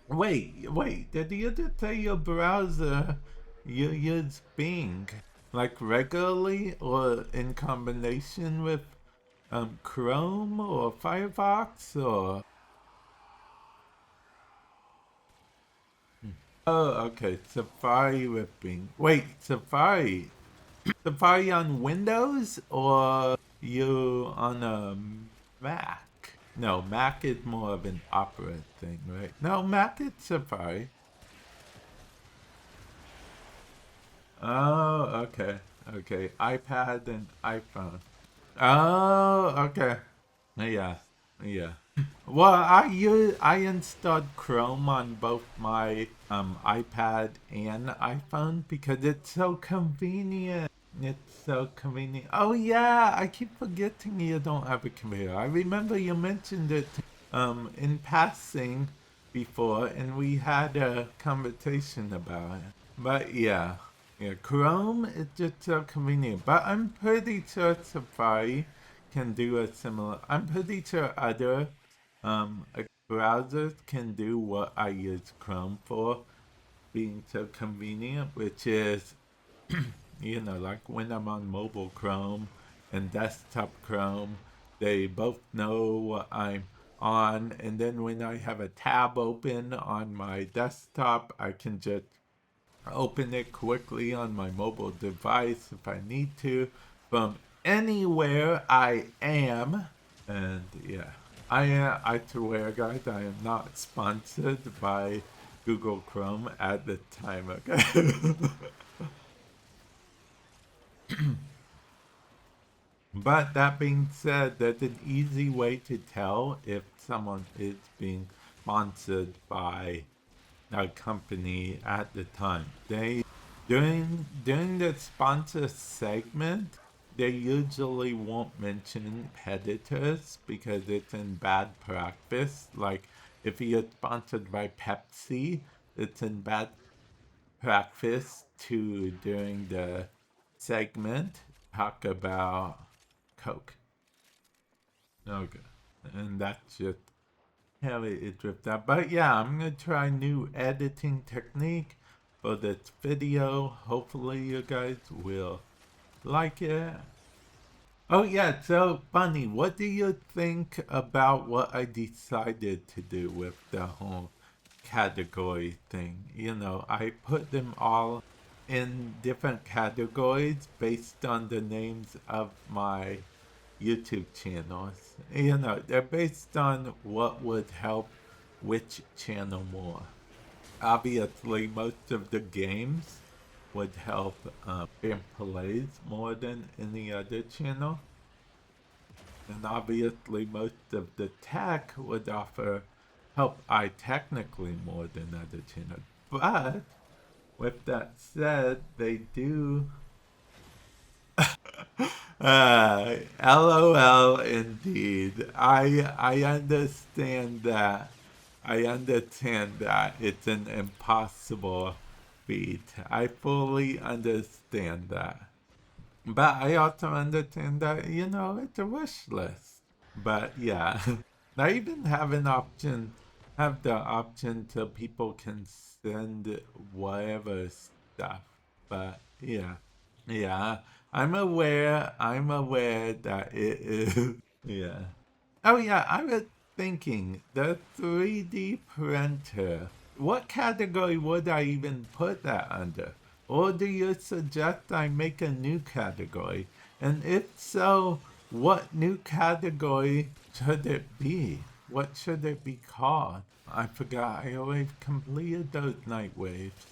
Wait, did you just say your browser you use Bing like regularly or in combination with Chrome or Firefox or oh okay, Safari with Bing. Wait, Safari on Windows or you on a Mac? No, Mac is more of an Opera thing, right? No, Mac is Safari. Oh, okay. Okay. iPad and iPhone. Oh, okay. Yeah. Yeah. Well, I installed Chrome on both my iPad and iPhone because it's so convenient. It's so convenient. Oh yeah, I keep forgetting you don't have a computer. I remember you mentioned it in passing before, and we had a conversation about it. But yeah, Chrome is just so convenient. But I'm pretty sure Safari can do a similar. I'm pretty sure other browsers can do what I use Chrome for, being so convenient, which is like when I'm on mobile Chrome and desktop Chrome, they both know what I'm on. And then when I have a tab open on my desktop, I can just open it quickly on my mobile device if I need to from anywhere I am. And yeah, I swear, guys, I am not sponsored by Google Chrome at the time. Okay. But that being said, that's an easy way to tell if someone is being sponsored by a company at the time. They during the sponsor segment, they usually won't mention competitors because it's in bad practice. Like if you're sponsored by Pepsi, it's in bad practice to during the segment talk about Coke. Okay. And that's just how it dripped out. But yeah, I'm gonna try new editing technique for this video. Hopefully you guys will like it. Oh yeah, so Bunny, what do you think about what I decided to do with the whole category thing? I put them all in different categories based on the names of my YouTube channels. They're based on what would help which channel more. Obviously, most of the games would help gameplays more than any other channel. And obviously most of the tech would offer help I technically more than other channels. But with that said, they do LOL indeed. I understand that. I understand that it's an impossible feat. I fully understand that. But I also understand that, it's a wish list. But yeah, I even have the option so people can send whatever stuff. But yeah. Yeah, I'm aware that it is. Yeah. Oh, yeah, I was thinking the 3D printer. What category would I even put that under? Or do you suggest I make a new category? And if so, what new category should it be? What should it be called? I forgot, I always completed those night waves.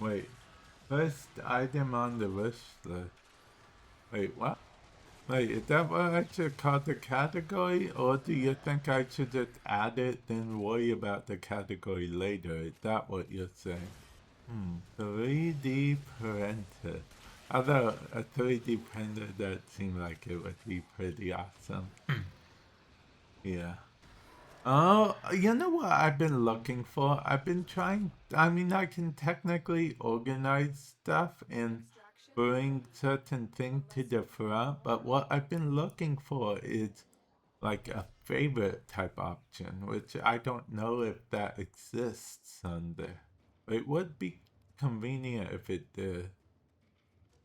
Wait. First item on the wish list. Wait, what? Wait, is that what I should call the category? Or do you think I should just add it, then worry about the category later? Is that what you're saying? 3D printer. Although a 3D printer does seem like it would be pretty awesome. Yeah. Oh, you know what I've been looking for? I've been trying, I can technically organize stuff and bring certain things to the front, but what I've been looking for is like a favorite type option, which I don't know if that exists on there. It would be convenient if it did.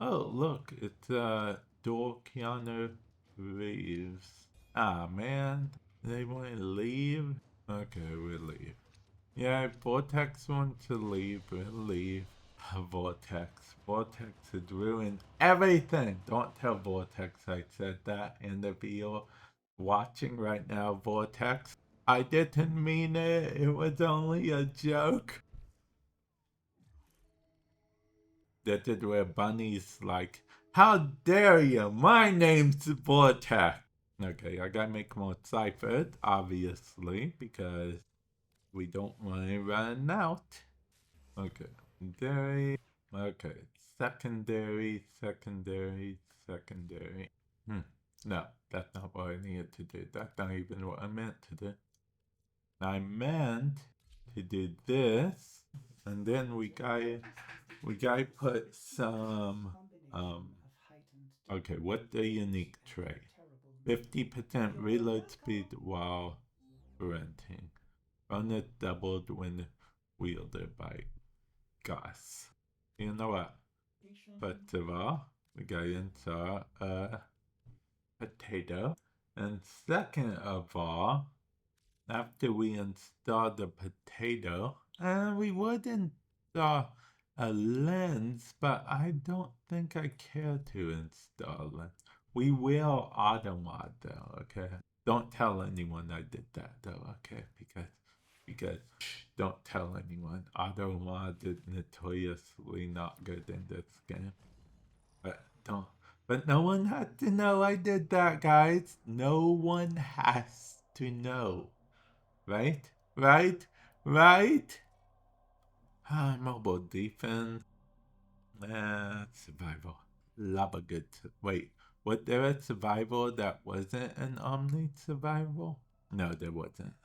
Oh, look, it's Door Keanu Reeves. Ah, man, they want to leave? Okay, we'll leave. Yeah, Vortex wants to leave, we'll leave. Vortex. Vortex has ruined everything. Don't tell Vortex I said that. And if you're watching right now, Vortex, I didn't mean it. It was only a joke. That is where Bunny's like, how dare you? My name's Vortex. Okay, I gotta make more ciphers, obviously, because we don't want to run out. Okay, dairy. Okay, secondary, secondary, secondary. No, that's not what I needed to do. That's not even what I meant to do. I meant to do this, and then we gotta put some okay, what's the unique trait? 50% reload speed while sprinting. Bonus doubled when wielded by Gus. You know what? First of all, we got into a potato. And second of all, after we install the potato, we would install a lens, but I don't think I care to install it. We will automod though, okay? Don't tell anyone I did that though, okay? Because don't tell anyone. Automod is notoriously not good in this game. But no one has to know I did that, guys. No one has to know. Right? Right? Right? Mobile defense. Survival. Love a good. Wait, was there a survival that wasn't an Omni survival? No, there wasn't.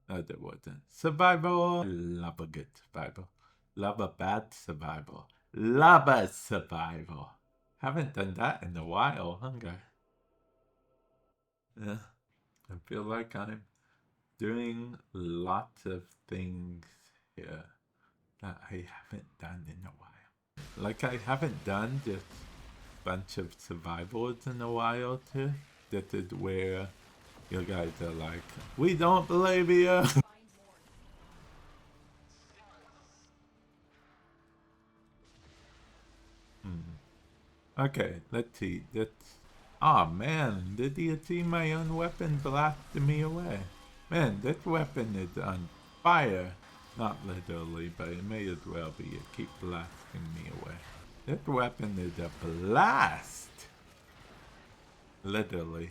No, there wasn't. Survival. Love a good survival. Love a bad survival. Love a survival. Haven't done that in a while, huh, guys? Yeah. I feel like I'm doing lots of things here that I haven't done in a while. Like I haven't done just a bunch of survivals in a while too. This is where you guys are like, we don't believe you. Okay, let's see. That's. Oh man, did you see my own weapon blasting me away? Man, this weapon is on fire. Not literally, but it may as well be. It keeps blasting me away. This weapon is a blast. Literally.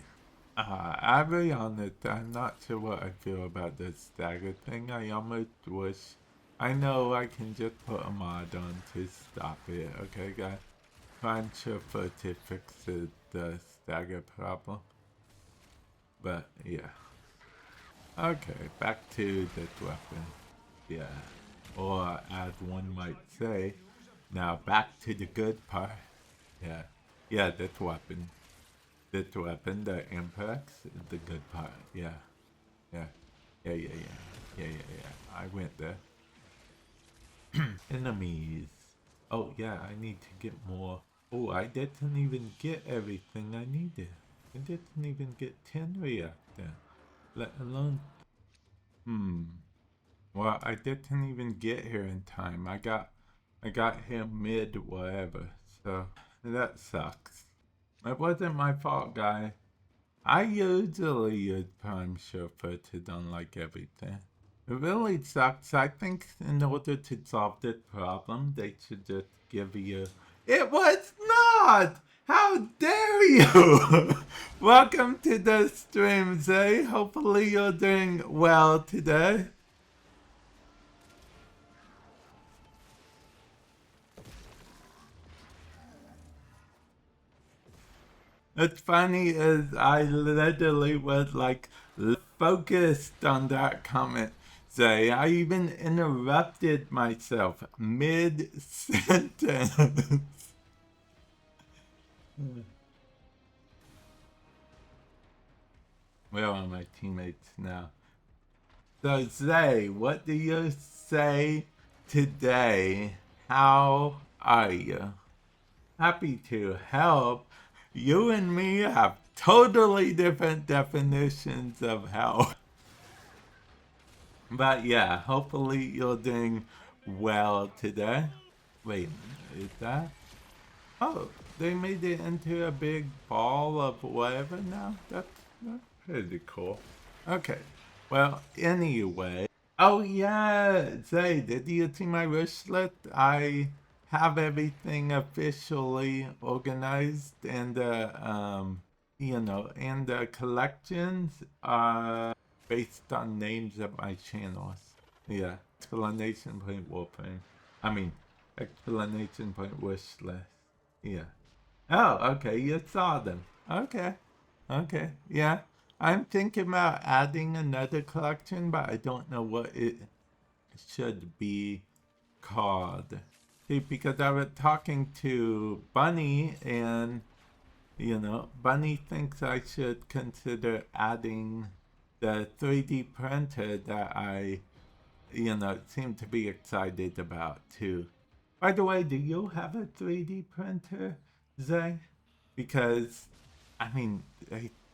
I'll be honest, I'm not sure what I feel about this stagger thing. I almost wish. I know I can just put a mod on to stop it, okay, guys? I'm sure for to fix the stagger problem. But yeah. Okay, back to this weapon. Yeah. Or as one might say, now back to the good part. Yeah. Yeah, this weapon. This weapon, the Ampex, is the good part. Yeah. Yeah. Yeah, yeah, yeah. Yeah, yeah, yeah. I went there. Enemies. Oh, yeah, I need to get more. Oh, I didn't even get everything I needed. I didn't even get 10 reactor. Let alone. Well, I didn't even get here in time. I got here mid whatever. So that sucks. It wasn't my fault, guy. I usually use Prime Chauffeur to unlike everything. It really sucks. I think in order to solve this problem, they should just give you. It was not! How dare you! Welcome to the stream, Zay. Hopefully you're doing well today. It's funny as I literally was like focused on that comment. Say, I even interrupted myself mid sentence. Where are my teammates now? So, Zay, what do you say today? How are you? Happy to help. You and me have totally different definitions of help. But yeah, hopefully you're doing well today. Wait, is that? Oh, they made it into a big ball of whatever now? That's pretty cool. Okay, well, anyway. Oh yeah, Zay, did you see my wish list? I have everything officially organized and and the collections are based on names of my channels. Yeah, explanation point Warframe. I mean, explanation point wish list. Yeah. Oh, okay, you saw them. Okay. Okay, yeah. I'm thinking about adding another collection, but I don't know what it should be called. See, because I was talking to Bunny, and, Bunny thinks I should consider adding the 3D printer that I, seem to be excited about, too. By the way, do you have a 3D printer, Zay? Because I mean,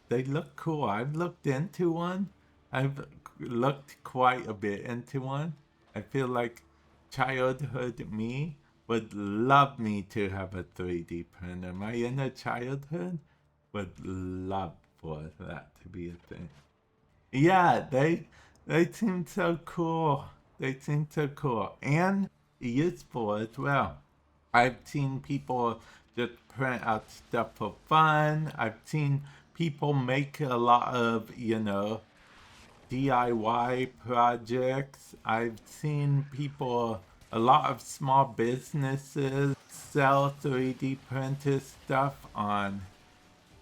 they look cool. I've looked into one. I've looked quite a bit into one. I feel like childhood me would love me to have a 3D printer. My inner childhood would love for that to be a thing. Yeah, they seem so cool. They seem so cool and useful as well. I've seen people just print out stuff for fun. I've seen people make a lot of, DIY projects. I've seen people, a lot of small businesses sell 3D printed stuff on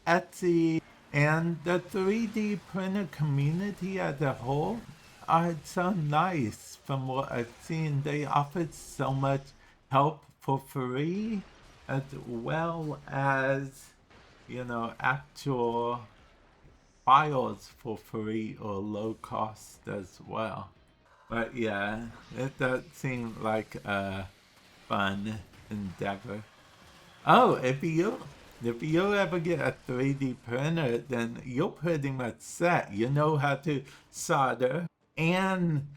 Etsy, and the 3D printer community as a whole are so nice from what I've seen. They offer so much help for free as well as, actual files for free or low cost as well. But yeah, it does seem like a fun endeavor. Oh, if you ever get a 3D printer, then you're pretty much set. You know how to solder and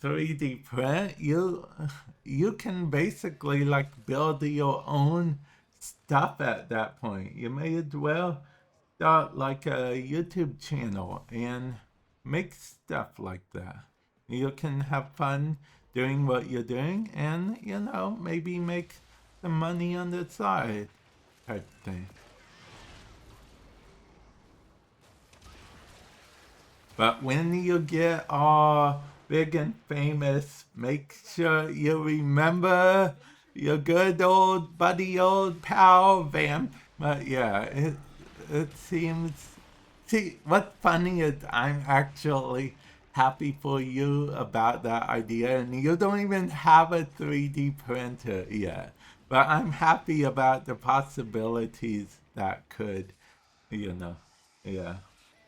3D print. You can basically like build your own stuff at that point. You may as well start like a YouTube channel and make stuff like that. You can have fun doing what you're doing and, maybe make some money on the side type thing. But when you get all big and famous, make sure you remember your good old buddy, old pal, Vamp. But yeah, it seems. See, what's funny is I'm actually happy for you about that idea, and you don't even have a 3D printer yet. But I'm happy about the possibilities that could, you know, yeah.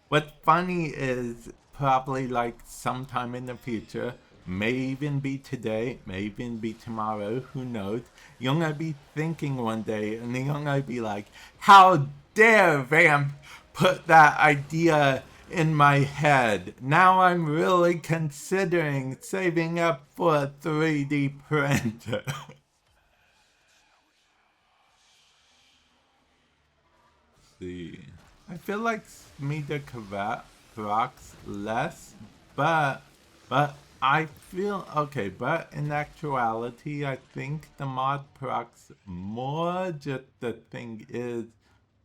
What's funny is probably like sometime in the future, may even be today, may even be tomorrow, who knows. You're gonna be thinking one day and you're gonna be like, how dare Vamp put that idea in my head? Now I'm really considering saving up for a 3D printer. See. I feel like Smida procs less, but I feel okay. But in actuality, I think the mod procs more. Just the thing is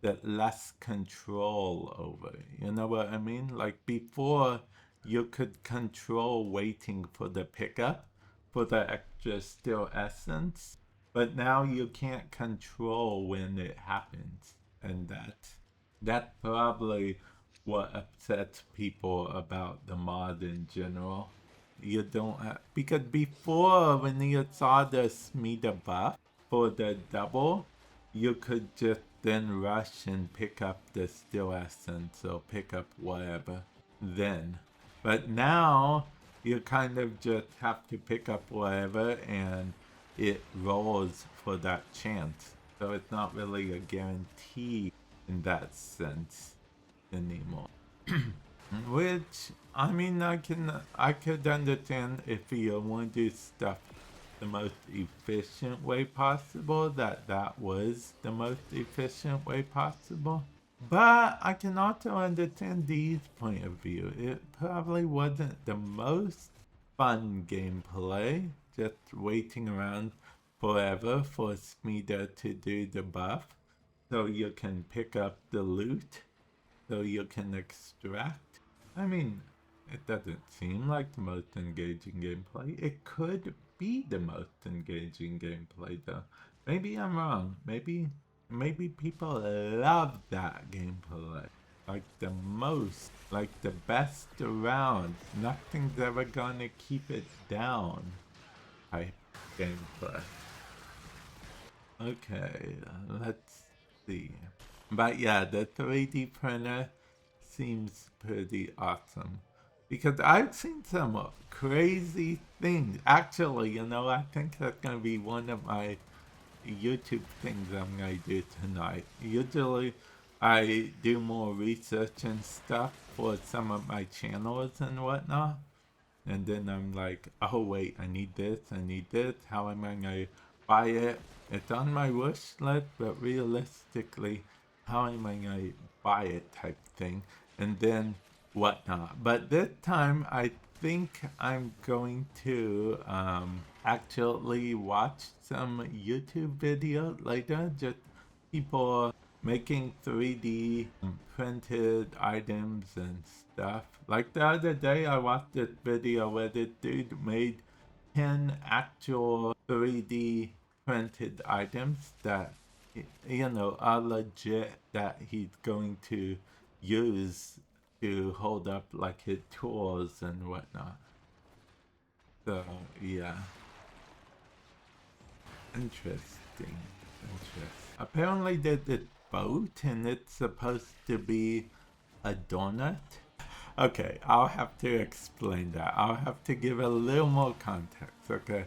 that less control over it. You know what I mean? Like before, you could control waiting for the pickup for the extra still essence, but now you can't control when it happens, and that's probably what upsets people about the mod in general. You don't have, because before when you saw the Smida buff for the double, you could just then rush and pick up the still essence or pick up whatever then. But now you kind of just have to pick up whatever and it rolls for that chance. So it's not really a guarantee in that sense anymore. Which I mean, I could understand if you want to do stuff the most efficient way possible, that was the most efficient way possible. But I can also understand Dee's point of view. It probably wasn't the most fun gameplay, just waiting around forever for Smida to do the buff so you can pick up the loot, so you can extract. I mean, it doesn't seem like the most engaging gameplay. It could be the most engaging gameplay though. Maybe I'm wrong. Maybe people love that gameplay. Like the most, like the best around. Nothing's ever gonna keep it down type gameplay. Okay, let's see. But yeah, the 3D printer seems pretty awesome. Because I've seen some crazy things. Actually, I think that's going to be one of my YouTube things I'm going to do tonight. Usually, I do more research and stuff for some of my channels and whatnot. And then I'm like, oh wait, I need this, how am I going to buy it? It's on my wish list, but realistically, how am I going to buy it type thing? And then whatnot. But this time, I think I'm going to actually watch some YouTube video later, just people making 3D printed items and stuff. Like the other day, I watched this video where this dude made 10 actual 3D printed items that, are legit that he's going to use to hold up like his tools and whatnot. So, yeah. Interesting. Apparently there's this boat and it's supposed to be a donut. Okay, I'll have to explain that. I'll have to give a little more context, okay?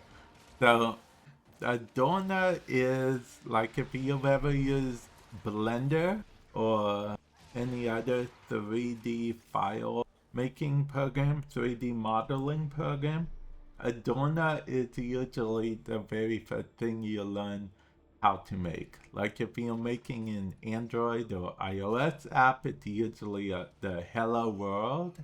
So, a donut is like if you've ever used Blender or any other 3D file making program, 3D modeling program, a donut is usually the very first thing you learn how to make. Like if you're making an Android or iOS app, it's usually the Hello World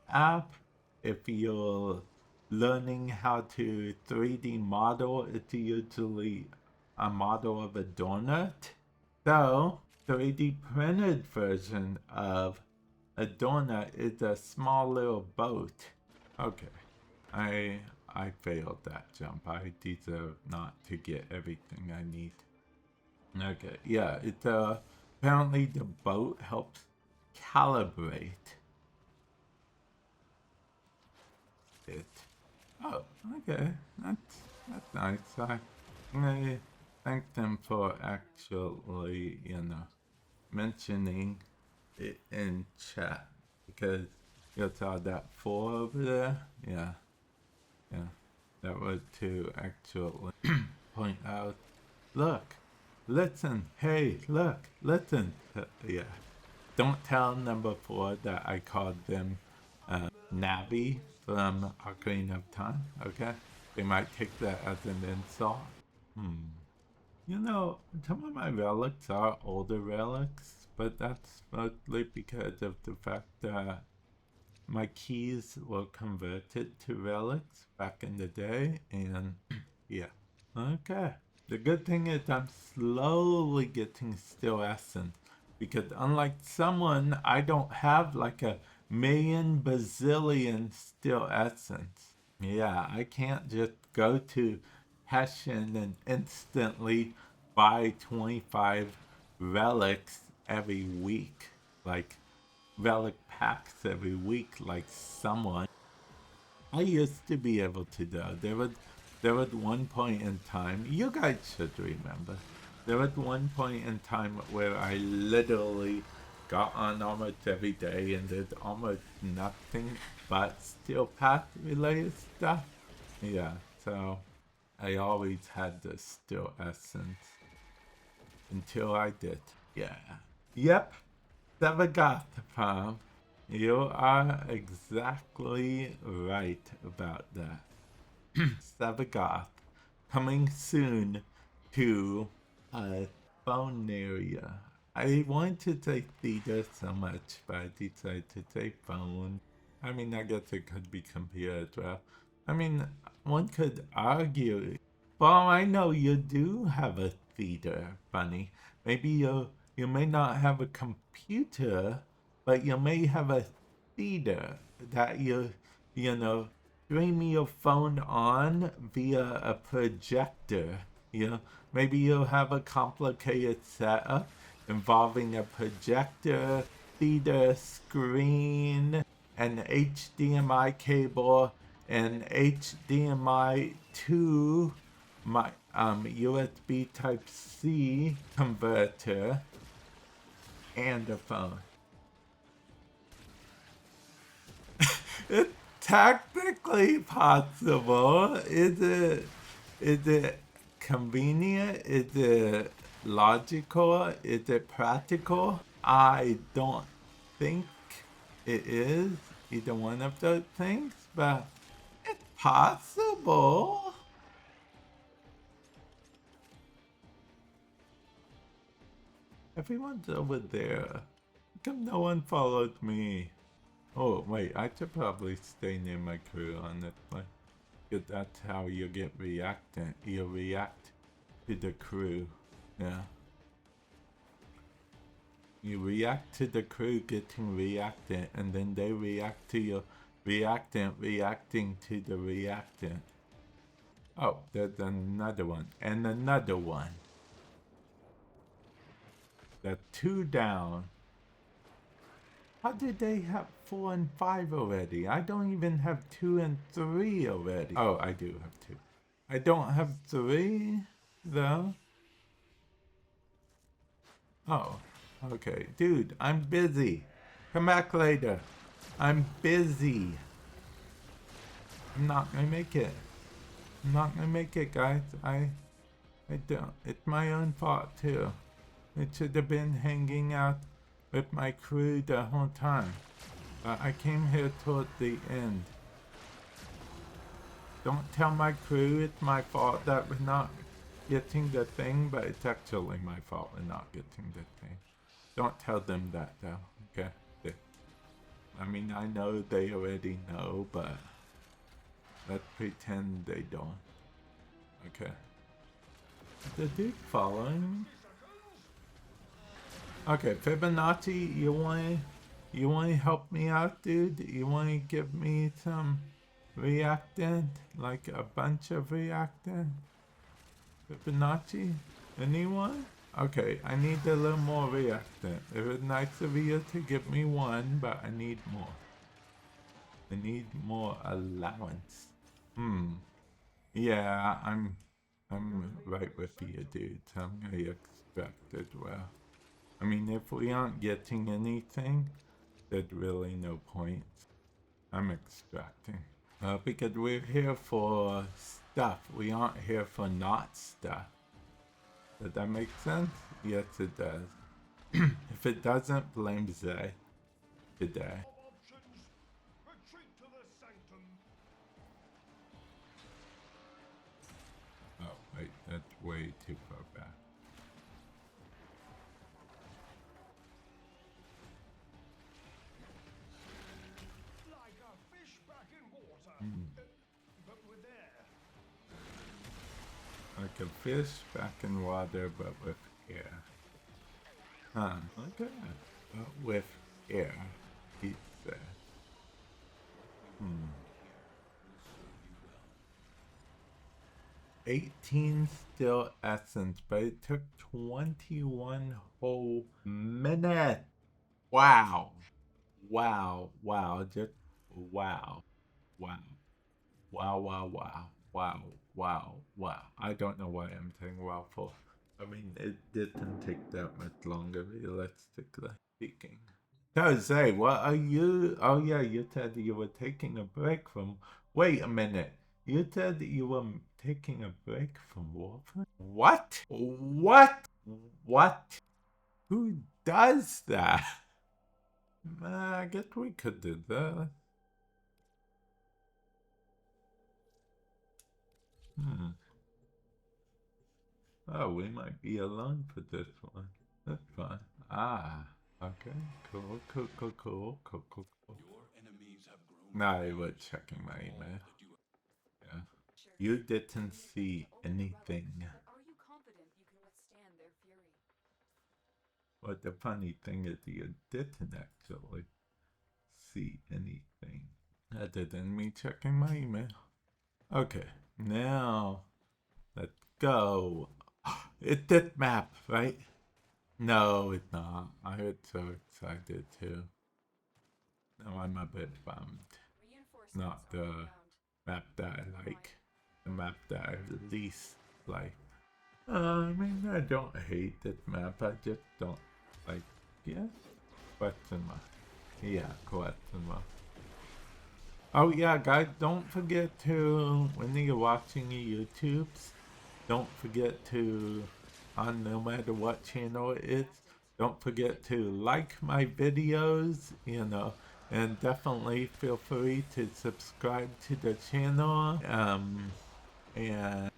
app. If you're learning how to 3D model, it's usually a model of a donut. So, 3D printed version of Adorna is a small little boat. Okay. I failed that jump. I deserve not to get everything I need. Okay, yeah, it apparently the boat helps calibrate it. Oh, okay, that's nice. I thank them for actually, mentioning it in chat because you saw that 4 over there. Yeah, that was to actually point out. Look, listen, hey, look, listen. Yeah. Don't tell number 4 that I called them Navi from Ocarina of Time, okay? They might take that as an insult. Some of my relics are older relics, but that's mostly because of the fact that my keys were converted to relics back in the day, and yeah. Okay. The good thing is I'm slowly getting still essence because unlike someone, I don't have like a million bazillion still essence. Yeah, I can't just go to Hessian and instantly buy 25 relics every week. Like relic packs every week like someone. I used to be able to do. There was one point in time, you guys should remember, there was one point in time where I literally got on almost every day and did almost nothing but steel path related stuff. Yeah, so I always had the steel essence until I did. Yeah. Yep. Savagathapam. You are exactly right about that. Savagath coming soon to Phoneria. I want to say theater so much, but I decided to say phone. I mean, I guess it could be computer as well. I mean, one could argue. Well, I know you do have a theater, Bunny. Maybe you may not have a computer, but you may have a theater that stream your phone on via a projector. Maybe you'll have a complicated setup involving a projector, theater screen, an HDMI cable, an HDMI to my USB Type C converter, and a phone. It's technically possible. Is it convenient? Is it logical? Is it practical? I don't think it is either one of those things, but it's possible. Everyone's over there. How come no one followed me? Oh, wait, I should probably stay near my crew on this one. Because that's how you get reactant. You react to the crew. Yeah. You react to the crew getting reactant, and then they react to your reactant reacting to the reactant. Oh, there's another one. And another one. That's 2 down. How did they have 4 and 5 already? I don't even have 2 and 3 already. Oh, I do have 2. I don't have 3, though. Oh, okay. Dude, I'm busy. Come back later. I'm busy. I'm not gonna make it. I'm not gonna make it, guys. I don't. It's my own fault, too. It should have been hanging out with my crew the whole time. But I came here toward the end. Don't tell my crew it's my fault that we're not getting the thing, but it's actually my fault we're not getting the thing. Don't tell them that though, okay? I mean, I know they already know, but let's pretend they don't. Okay. Is the dude following me? Okay, Fibonacci, you want You want to help me out, dude? You want to give me some reactant? Like a bunch of reactant? Fibonacci? Anyone? Okay, I need a little more reactant. It was nice of you to give me one, but I need more. I need more allowance. Yeah, I'm right with you, dude. I'm gonna expect it well. I mean, if we aren't getting anything, there's really no point. I'm extracting. Because we're here for stuff. We aren't here for not stuff. Does that make sense? Yes, it does. If it doesn't, blame Zay today. Options. Retreat to the sanctum. Oh, wait, that's way too far back. Like a fish back in water. But with air. Like a fish back in water, but with air. Huh, okay. But with air, he said. 18 still essence, but it took 21 whole minutes. Wow. Wow. Wow. Just wow. Wow. Wow, wow, wow. Wow. Wow. Wow. I don't know why I'm saying wow for. I mean, it didn't take that much longer, realistically speaking. Jose, what are you? Oh, yeah, you said you were taking a break from. Wait a minute. You said you were taking a break from Warframe? What? What? What? Who does that? I guess we could do that. Oh, we might be alone for this one. That's fine. Ah, okay. Cool. Your enemies have grown. No, I was checking my email. Yeah. You didn't see anything. But are you confident you can withstand their fury? But the funny thing is, you didn't actually see anything other than me checking my email. Okay, now let's go. It's this map, right? No, it's not. I was so excited too. Now I'm a bit bummed. Reinforcements Not on the ground. map that I like. The map that I least like. I mean, I don't hate this map. I just don't like. Yeah? Question mark. Yeah, question mark. Oh yeah, guys, don't forget to, when you're watching your YouTubes, don't forget to, on no matter what channel it is, don't forget to like my videos, you know, and definitely feel free to subscribe to the channel. And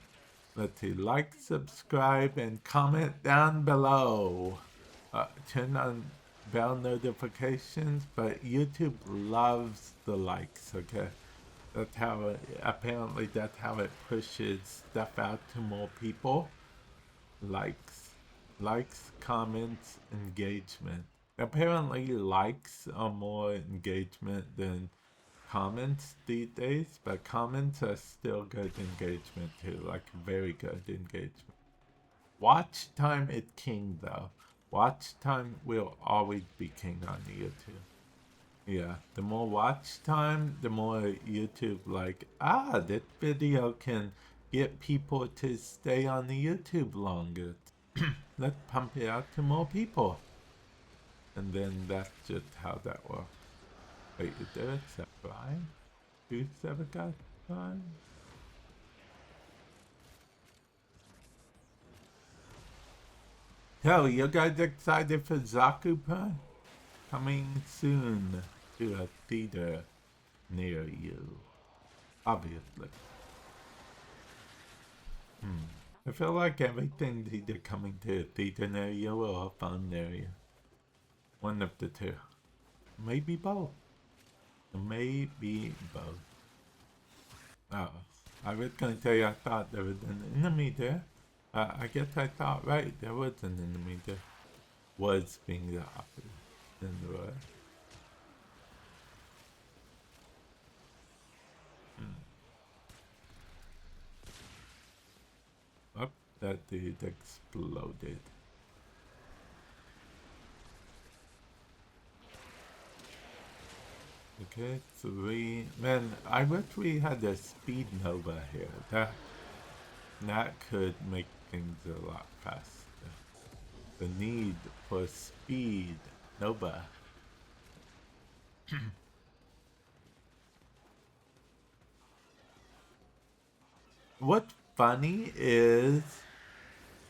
let's see, like, subscribe, and comment down below. Turn on bell notifications, but YouTube loves the likes, okay? That's how it, apparently that's how it pushes stuff out to more people. Likes, comments, engagement. Apparently likes are more engagement than comments these days, but comments are still good engagement too, like very good engagement. Watch time is king though. Watch time will always be king on YouTube. Yeah, the more watch time, the more YouTube like, this video can get people to stay on the YouTube longer. Let's pump it out to more people. And then that's just how that works. Wait, is there a subscribe? Who's ever got subscribe? Yo, you guys excited for Zakupa? Coming soon to a theater near you. Obviously. I feel like everything's either coming to a theater near you or a phone near you. One of the two. Maybe both. Maybe both. Oh, I was gonna tell you I thought there was an enemy there. I guess I thought right, there was an enemy there. Was being the opposite than the right. that dude exploded. Okay, 3. Man, I wish we had a speed nova here. That could make things a lot faster. The need for speed nova. What's funny is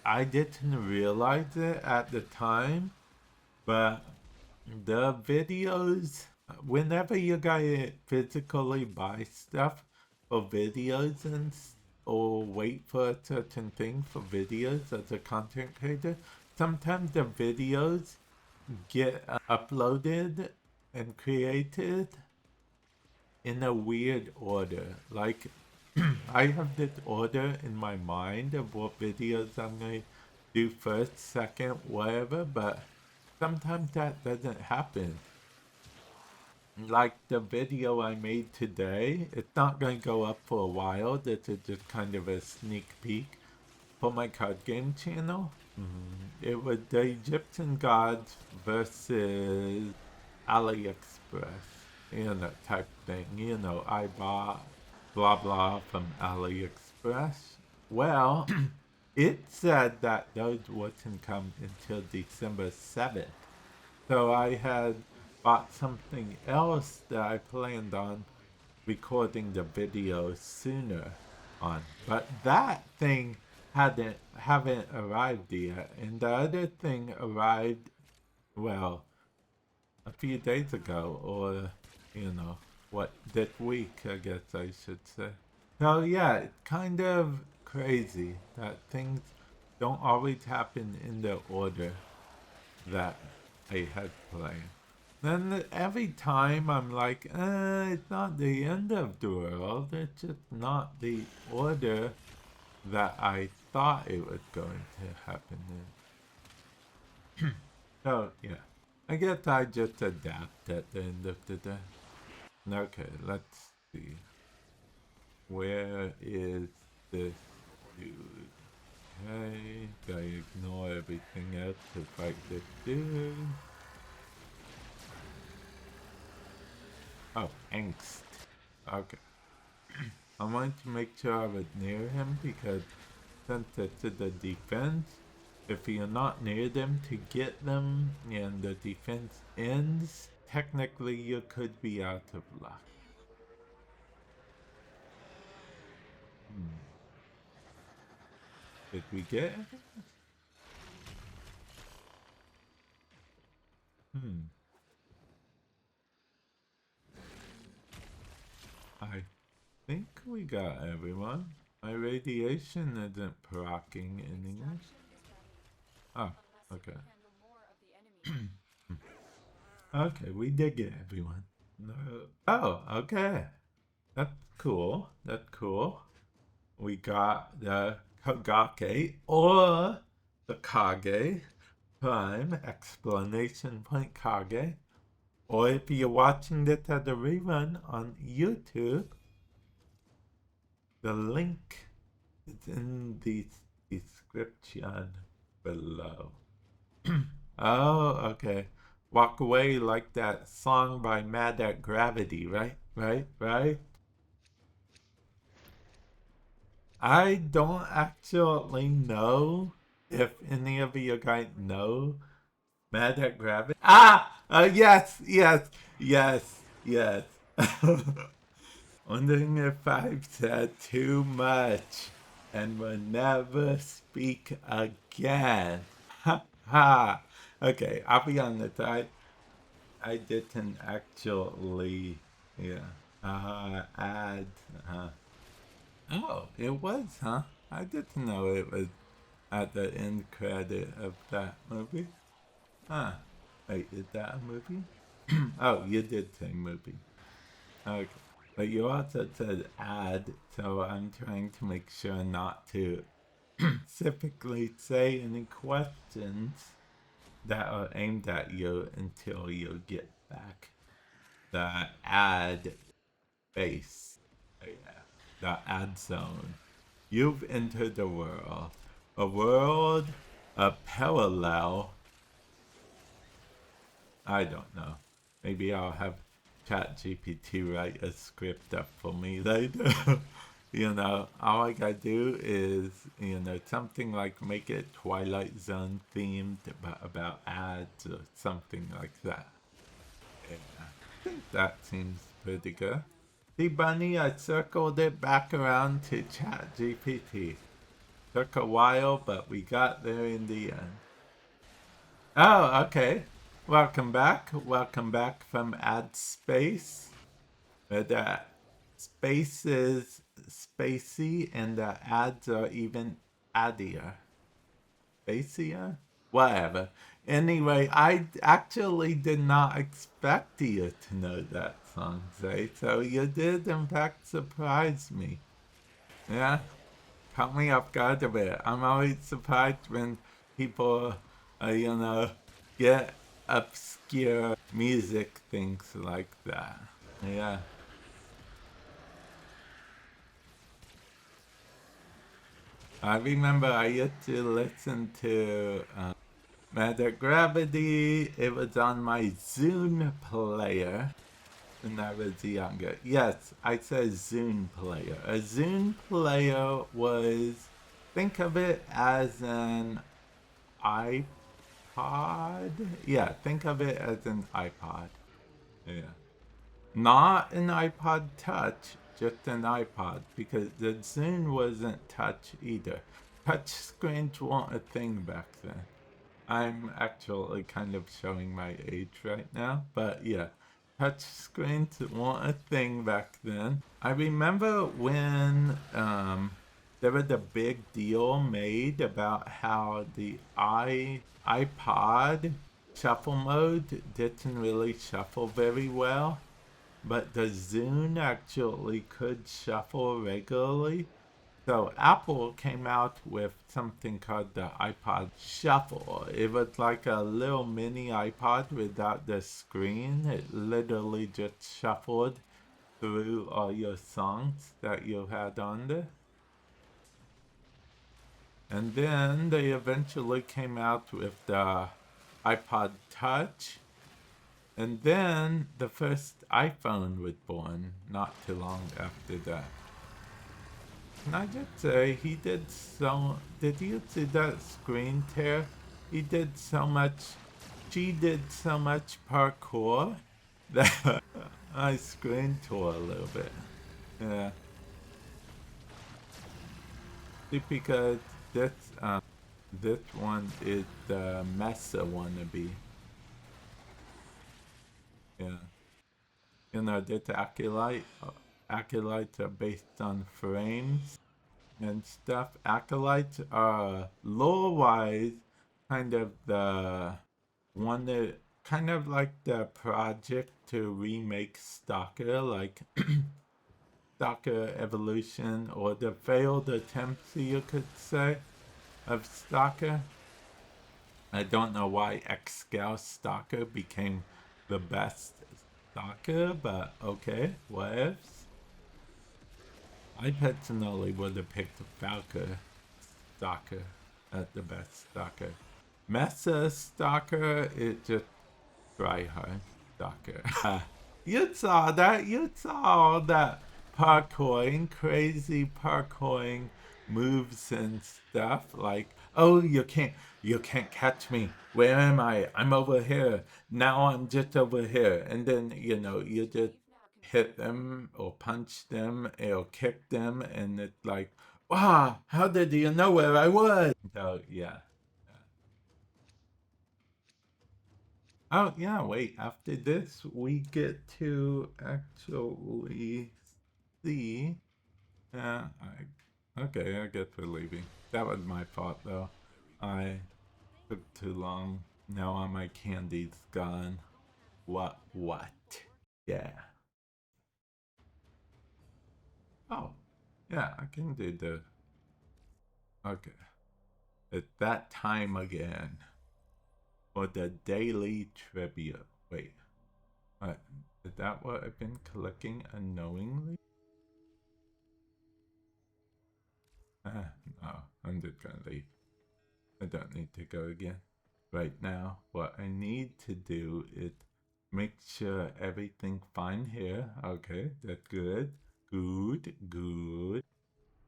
I didn't realize it at the time, but the videos, whenever you guys physically buy stuff for videos or wait for a certain thing for videos as a content creator, sometimes the videos get uploaded and created in a weird order. Like, I have this order in my mind of what videos I'm going to do first, second, whatever, but sometimes that doesn't happen. Like the video I made today, it's not going to go up for a while. This is just kind of a sneak peek for my card game channel. It was the Egyptian gods versus AliExpress, type thing. I bought blah blah from AliExpress. Well, it said that those wouldn't come until December 7th. So I had bought something else that I planned on recording the video sooner on. But that thing haven't arrived yet. And the other thing arrived, well, a few days ago, or this week, I guess I should say. So yeah, it's kind of crazy that things don't always happen in the order that I had planned. Then every time I'm like, it's not the end of the world, it's just not the order that I thought it was going to happen in. So yeah, I guess I just adapt at the end of the day. Okay, let's see. Where is this dude? Okay, gotta ignore everything else to fight this dude. Oh, angst. Okay. I wanted to make sure I was near him because since it's the defense, if you're not near them to get them and the defense ends, technically you could be out of luck. Did we get it? I think we got everyone. My radiation isn't proccing anymore. Oh, okay. Okay, we did get everyone. No. Oh, okay. That's cool. That's cool. We got the Kagake or the Kage Prime exclamation point Kage. Or if you're watching this as a rerun on YouTube, the link is in the description below. Oh, okay. Walk away like that song by Mad at Gravity, right? Right? I don't actually know if any of you guys know Mad at Gravity. Yes. Wondering if I've said too much and will never speak again. Ha. Okay, I'll be honest. I didn't actually, add. Oh, it was, huh? I didn't know it was at the end credit of that movie. Huh. Wait, is that a movie? Oh, you did say movie. Okay. But you also said ad, so I'm trying to make sure not to specifically say any questions that are aimed at you until you get back the ad base. Oh, yeah. The ad zone. You've entered the world. A world, a parallel. I don't know. Maybe I'll have ChatGPT write a script up for me later. You know, all I gotta do is, you know, something like make it Twilight Zone themed, but about ads or something like that. Yeah, I think that seems pretty good. See, Bunny, I circled it back around to ChatGPT. Took a while, but we got there in the end. Oh, okay. Welcome back. Welcome back from ad space. The space is spacey and the ads are even addier. Spacier? Whatever. Anyway, I actually did not expect you to know that song, Zay. So you did, in fact, surprise me. Yeah? Caught me off guard a bit. I'm always surprised when people, you know, get obscure music things like that. Yeah. I remember I used to listen to Matter Gravity. It was on my Zune player when I was younger. Yes, I said Zune player. A Zune player was, think of it as an iPod. Yeah, think of it as an iPod. Yeah. Not an iPod Touch, just an iPod, because the Zune wasn't touch either. Touch screens weren't a thing back then. I'm actually kind of showing my age right now, but yeah, touch screens weren't a thing back then. I remember when there was a big deal made about how the iPod shuffle mode didn't really shuffle very well, but the Zune actually could shuffle regularly. So Apple came out with something called the iPod Shuffle. It was like a little mini iPod without the screen. It literally just shuffled through all your songs that you had on there. And then they eventually came out with the iPod Touch. And then the first iPhone was born not too long after that. Can I just say, he did so. Did you see that screen tear? He did so much. She did so much parkour that I screen tore a little bit. Yeah. See, because this one is the Mesa wannabe. Yeah. You know, this acolytes are based on frames and stuff. Acolytes are lore-wise kind of the one that kind of like the project to remake Stalker, like Stalker Evolution, or the failed attempts, you could say, of Stalker. I don't know why X-Scale Stalker became the best Stalker, but okay, what ifs? I personally would have picked Falker Stalker as the best Stalker. Mesa Stalker is just try hard Stalker. You saw that. You saw all that parkouring, crazy parkouring moves and stuff. Like, oh, you can't catch me. Where am I? I'm over here. Now I'm just over here. And then, you know, you just hit them or punch them or kick them, and it's like, wow, how did you know where I was? So, yeah. Oh, yeah, wait. After this, we get to actually see. Okay, I guess we're leaving. That was my fault, though. I took too long. Now all my candy's gone. What? Yeah. Oh, yeah, I can do the. Okay. It's that time again. For the daily trivia. Wait. What? Is that what I've been collecting unknowingly? No, I'm just gonna leave. I don't need to go again. Right now, what I need to do is make sure everything's fine here. Okay, that's good. Good, good.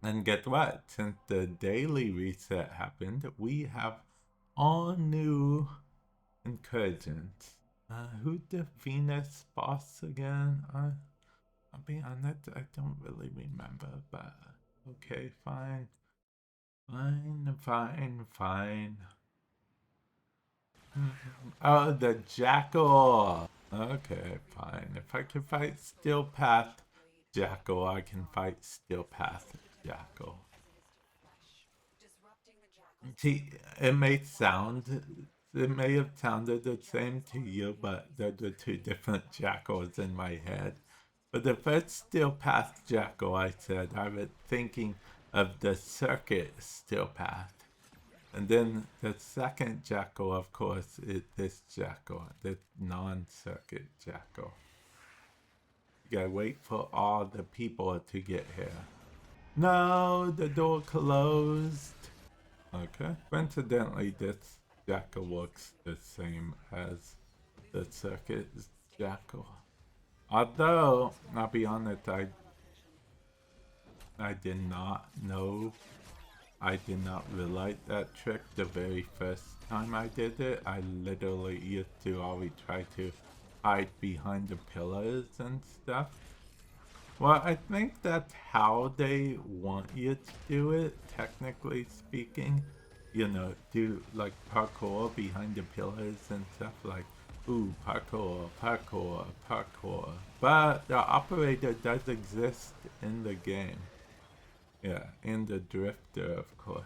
And guess what? Since the daily reset happened, we have all new incursions. Who's the Venus boss again? I'll be honest, I don't really remember, but okay, fine. Fine. Oh, the Jackal! Okay, fine. If I can fight Steel Path Jackal, I can fight Steel Path Jackal. See, it may have sounded the same to you, but they're the two different jackals in my head. But the first Steel Path Jackal I said, I was thinking of the circuit Steel Path. And then the second jackal, of course, is this jackal, this non-circuit jackal. You gotta wait for all the people to get here. No, the door closed. Okay. Coincidentally, this jackal looks the same as the circuit jackal. Although, I'll be honest, I did not know. I did not realize that trick the very first time I did it. I literally used to always try to hide behind the pillars and stuff. Well, I think that's how they want you to do it, technically speaking. You know, do like parkour behind the pillars and stuff like, ooh, parkour. But the operator does exist in the game. Yeah, and the drifter, of course.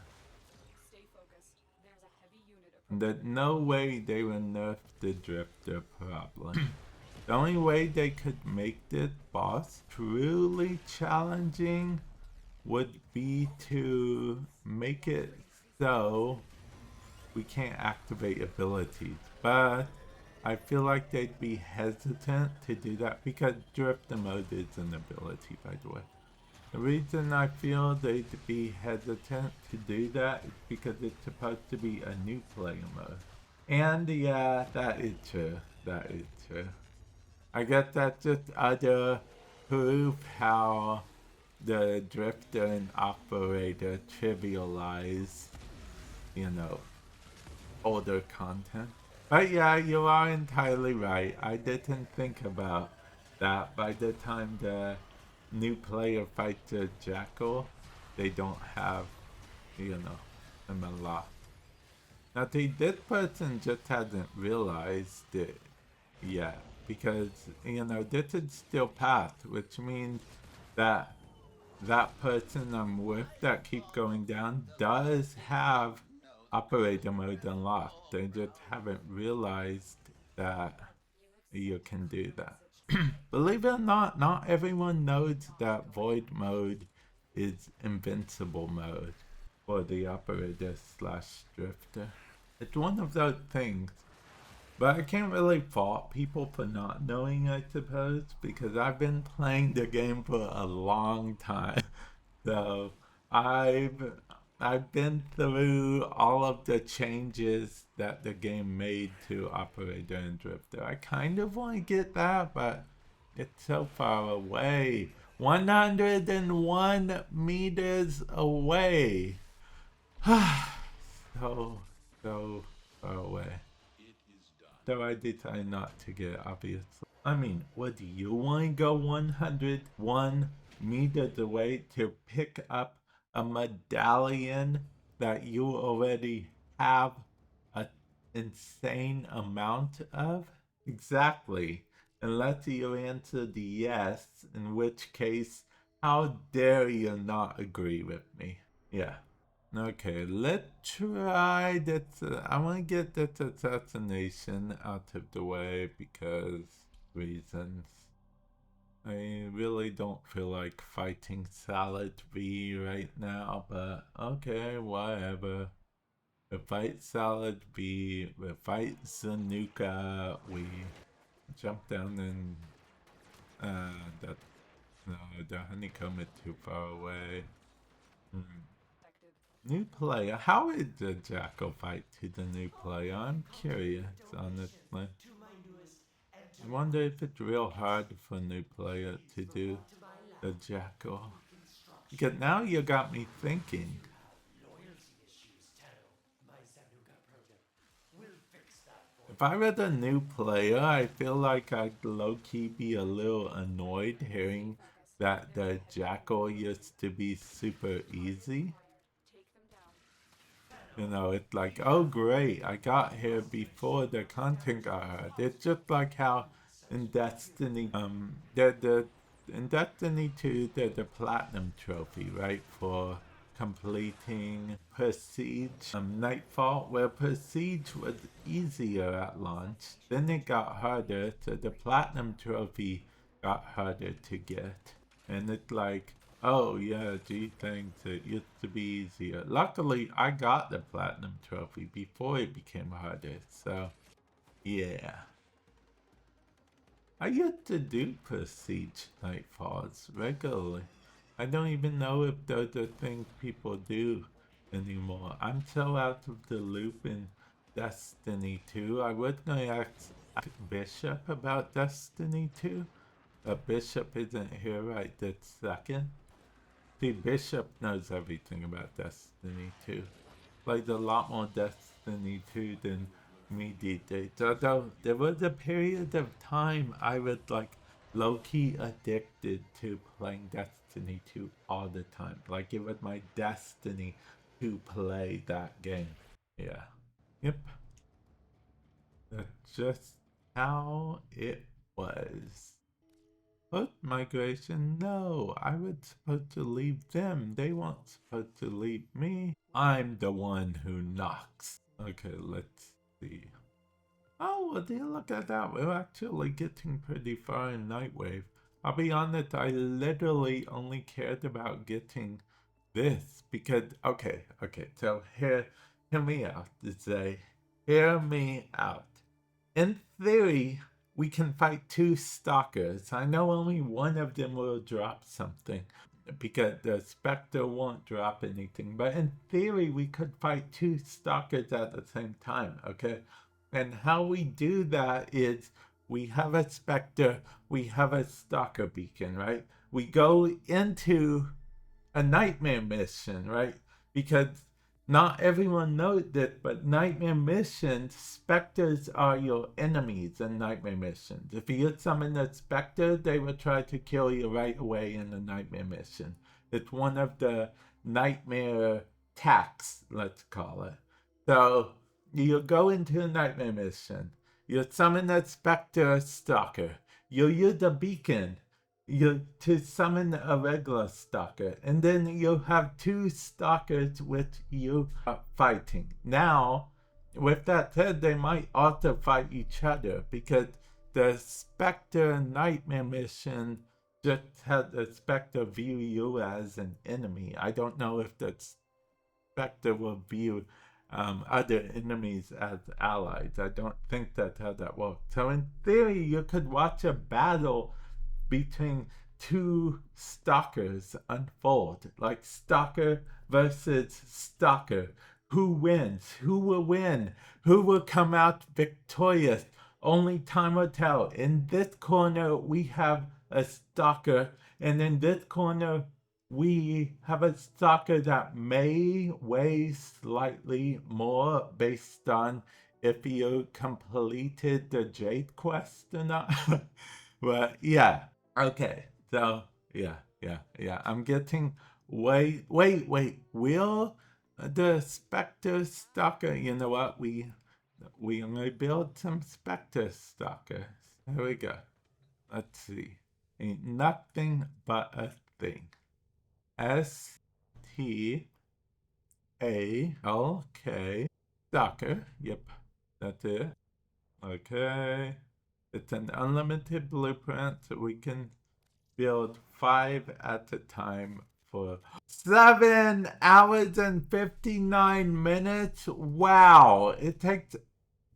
Stay focused. There's a heavy unit And there's no way they will nerf the drifter problem. The only way they could make this boss truly challenging would be to make it so we can't activate abilities. But I feel like they'd be hesitant to do that because drifter mode is an ability, by the way. The reason I feel they'd be hesitant to do that is because it's supposed to be a new player mode. And yeah, that is true. I guess that's just other proof how the drifter and operator trivialize, you know, older content. But yeah, you are entirely right. I didn't think about that. By the time the new player fights a jackal, they don't have, you know, them unlocked. Now, this person just hasn't realized it yet because, you know, this is still path, which means that that person I'm with that keeps going down does have operator mode unlocked. They just haven't realized that you can do that. Believe it or not, not everyone knows that void mode is invincible mode for the operator / drifter. It's one of those things. But I can't really fault people for not knowing, I suppose, because I've been playing the game for a long time. So I've been through all of the changes that the game made to Operator and Drifter. I kind of want to get that, but it's so far away. 101 meters away. so far away. So I decided not to get, obviously. I mean, what do you want to go 101 meters away to pick up a medallion that you already have an insane amount of? Exactly. Unless you answer the yes, in which case, how dare you not agree with me? Yeah. Okay, let's try this. I want to get this assassination out of the way because reasons. I really don't feel like fighting Salad V right now, but okay, whatever. We fight Salad V, we fight Zanuka, we jump down and no, the honeycomb is too far away. New player. How is the Jackal fight to the new player? I'm curious, honestly. I wonder if it's real hard for a new player to do the Jackal. Because now you got me thinking. If I were the new player, I feel like I'd low-key be a little annoyed hearing that the Jackal used to be super easy. Take them down. You know, it's like, oh great, I got here before the content got hard. It's just like how in Destiny, in Destiny 2, there's the Platinum Trophy, right, for completing Prestige Nightfall, where Prestige was easier at launch. Then it got harder, so the Platinum Trophy got harder to get. And it's like, oh yeah, gee, thanks, it used to be easier. Luckily, I got the Platinum Trophy before it became harder, so yeah. I used to do Prestige Nightfalls regularly. I don't even know if those are things people do anymore. I'm so out of the loop in Destiny 2. I was going to ask Bishop about Destiny 2, but Bishop isn't here right this second. See, Bishop knows everything about Destiny 2. Like, a lot more Destiny 2 than me these days. Although, there was a period of time I was, like, low-key addicted to playing Destiny 2 all the time. Like, it was my destiny to play that game. Yeah. Yep. That's just how it was. Post-migration? No, I was supposed to leave them. They weren't supposed to leave me. I'm the one who knocks. Okay, let's see. Oh, well, dear, look at that. We're actually getting pretty far in Nightwave. I'll be honest, I literally only cared about getting this because, okay, so hear me out, Zay. Hear me out. In theory, we can fight two stalkers. I know only one of them will drop something because the Spectre won't drop anything. But in theory, we could fight two stalkers at the same time, okay? And how we do that is we have a Spectre, we have a Stalker beacon, right? We go into a Nightmare mission, right? Because not everyone knows this, but Nightmare missions, Spectres are your enemies in Nightmare missions. If you summon a Spectre, they will try to kill you right away in the Nightmare mission. It's one of the Nightmare tacks, let's call it. So, you go into a Nightmare mission. You summon a Spectre or Stalker. You use a beacon to summon a regular stalker, and then you have two stalkers with you fighting. Now, with that said, they might also fight each other because the Spectre Nightmare mission just had the Spectre view you as an enemy. I don't know if the Spectre will view other enemies as allies. I don't think that's how that works. So in theory, you could watch a battle between two stalkers unfold, like stalker versus stalker. Who wins? Who will win? Who will come out victorious? Only time will tell. In this corner, we have a stalker, and in this corner, we have a stalker that may weigh slightly more based on if you completed the Jade quest or not. But yeah, okay, so yeah. I'm getting wait. Will the Spectre Stalker? You know what? We only build some Spectre Stalkers. There we go. Let's see. Ain't nothing but a thing. STALK Stalker. Yep, that's it. Okay. It's an unlimited blueprint, so we can build 5 at a time for 7 hours and 59 minutes. Wow, it takes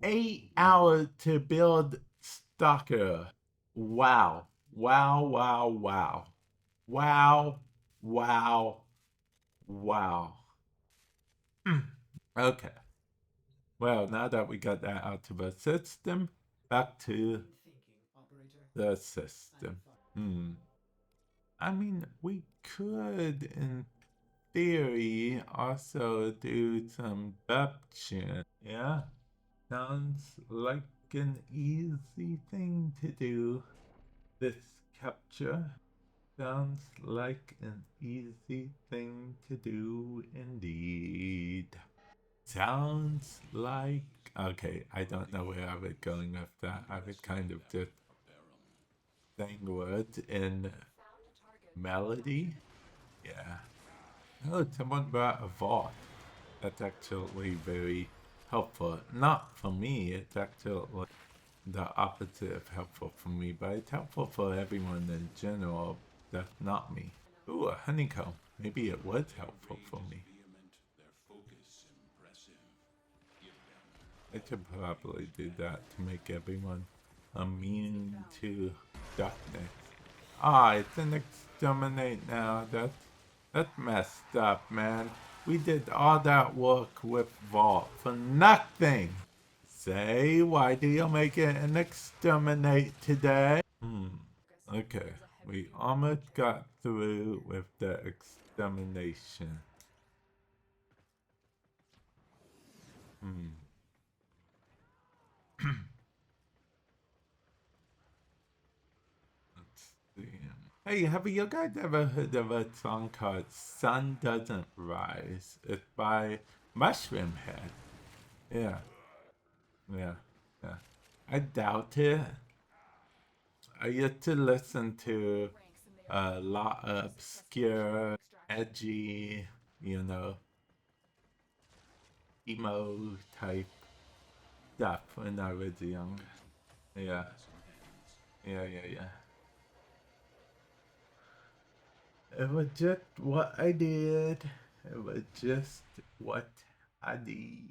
8 hours to build Stalker. Wow. Okay. Well, now that we got that out of the system, back to the system. I mean, we could, in theory, also do some deduction. Yeah? Sounds like an easy thing to do. This capture sounds like an easy thing to do indeed. Sounds like. Okay, I don't know where I was going with that. I was kind of just saying words in melody. Yeah. Oh, someone brought a vault. That's actually very helpful. Not for me, it's actually the opposite of helpful for me, but it's helpful for everyone in general. That's not me. Ooh, a honeycomb. Maybe it was helpful for me. I should probably do that to make everyone immune to darkness. Ah, it's an exterminate now. That's messed up, man. We did all that work with Vault for nothing. Say, why do you make it an exterminate today? Okay, we almost got through with the extermination. Let's see. Hey, have you guys ever heard of a song called Sun Doesn't Rise? It's by Mushroom Head. Yeah. Yeah. Yeah. I doubt it. I used to listen to a lot of obscure, edgy, emo type stuff when I was young. Yeah. Yeah. It was just what I did. It was just what I did.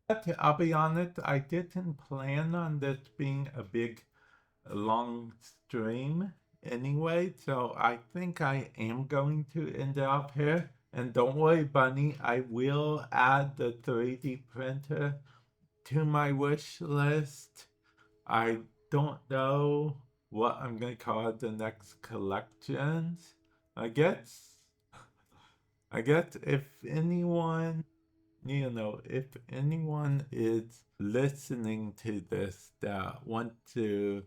But I'll be honest, I didn't plan on this being a big, long stream anyway, so I think I am going to end up here. And don't worry, Bunny, I will add the 3D printer to my wish list. I don't know what I'm going to call the next collections. I guess if anyone, if anyone is listening to this that want to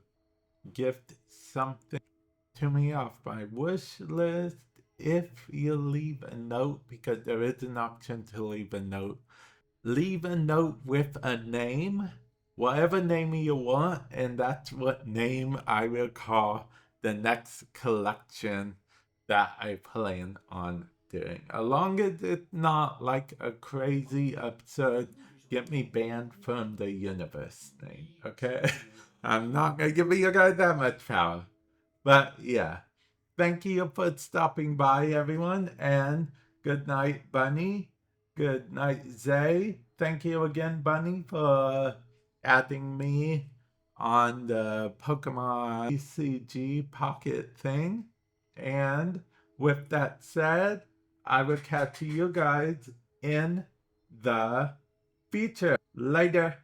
gift something to me off my wish list, if you leave a note, because there is an option to leave a note with a name, whatever name you want, and that's what name I will call the next collection that I plan on doing. As long as it's not like a crazy, absurd, get me banned from the universe thing, okay? I'm not gonna give you guys that much power. But yeah, thank you for stopping by, everyone, and good night, Bunny. Good night, Zay. Thank you again, Bunny, for adding me on the Pokemon TCG Pocket thing. And with that said, I will catch you guys in the future. Later.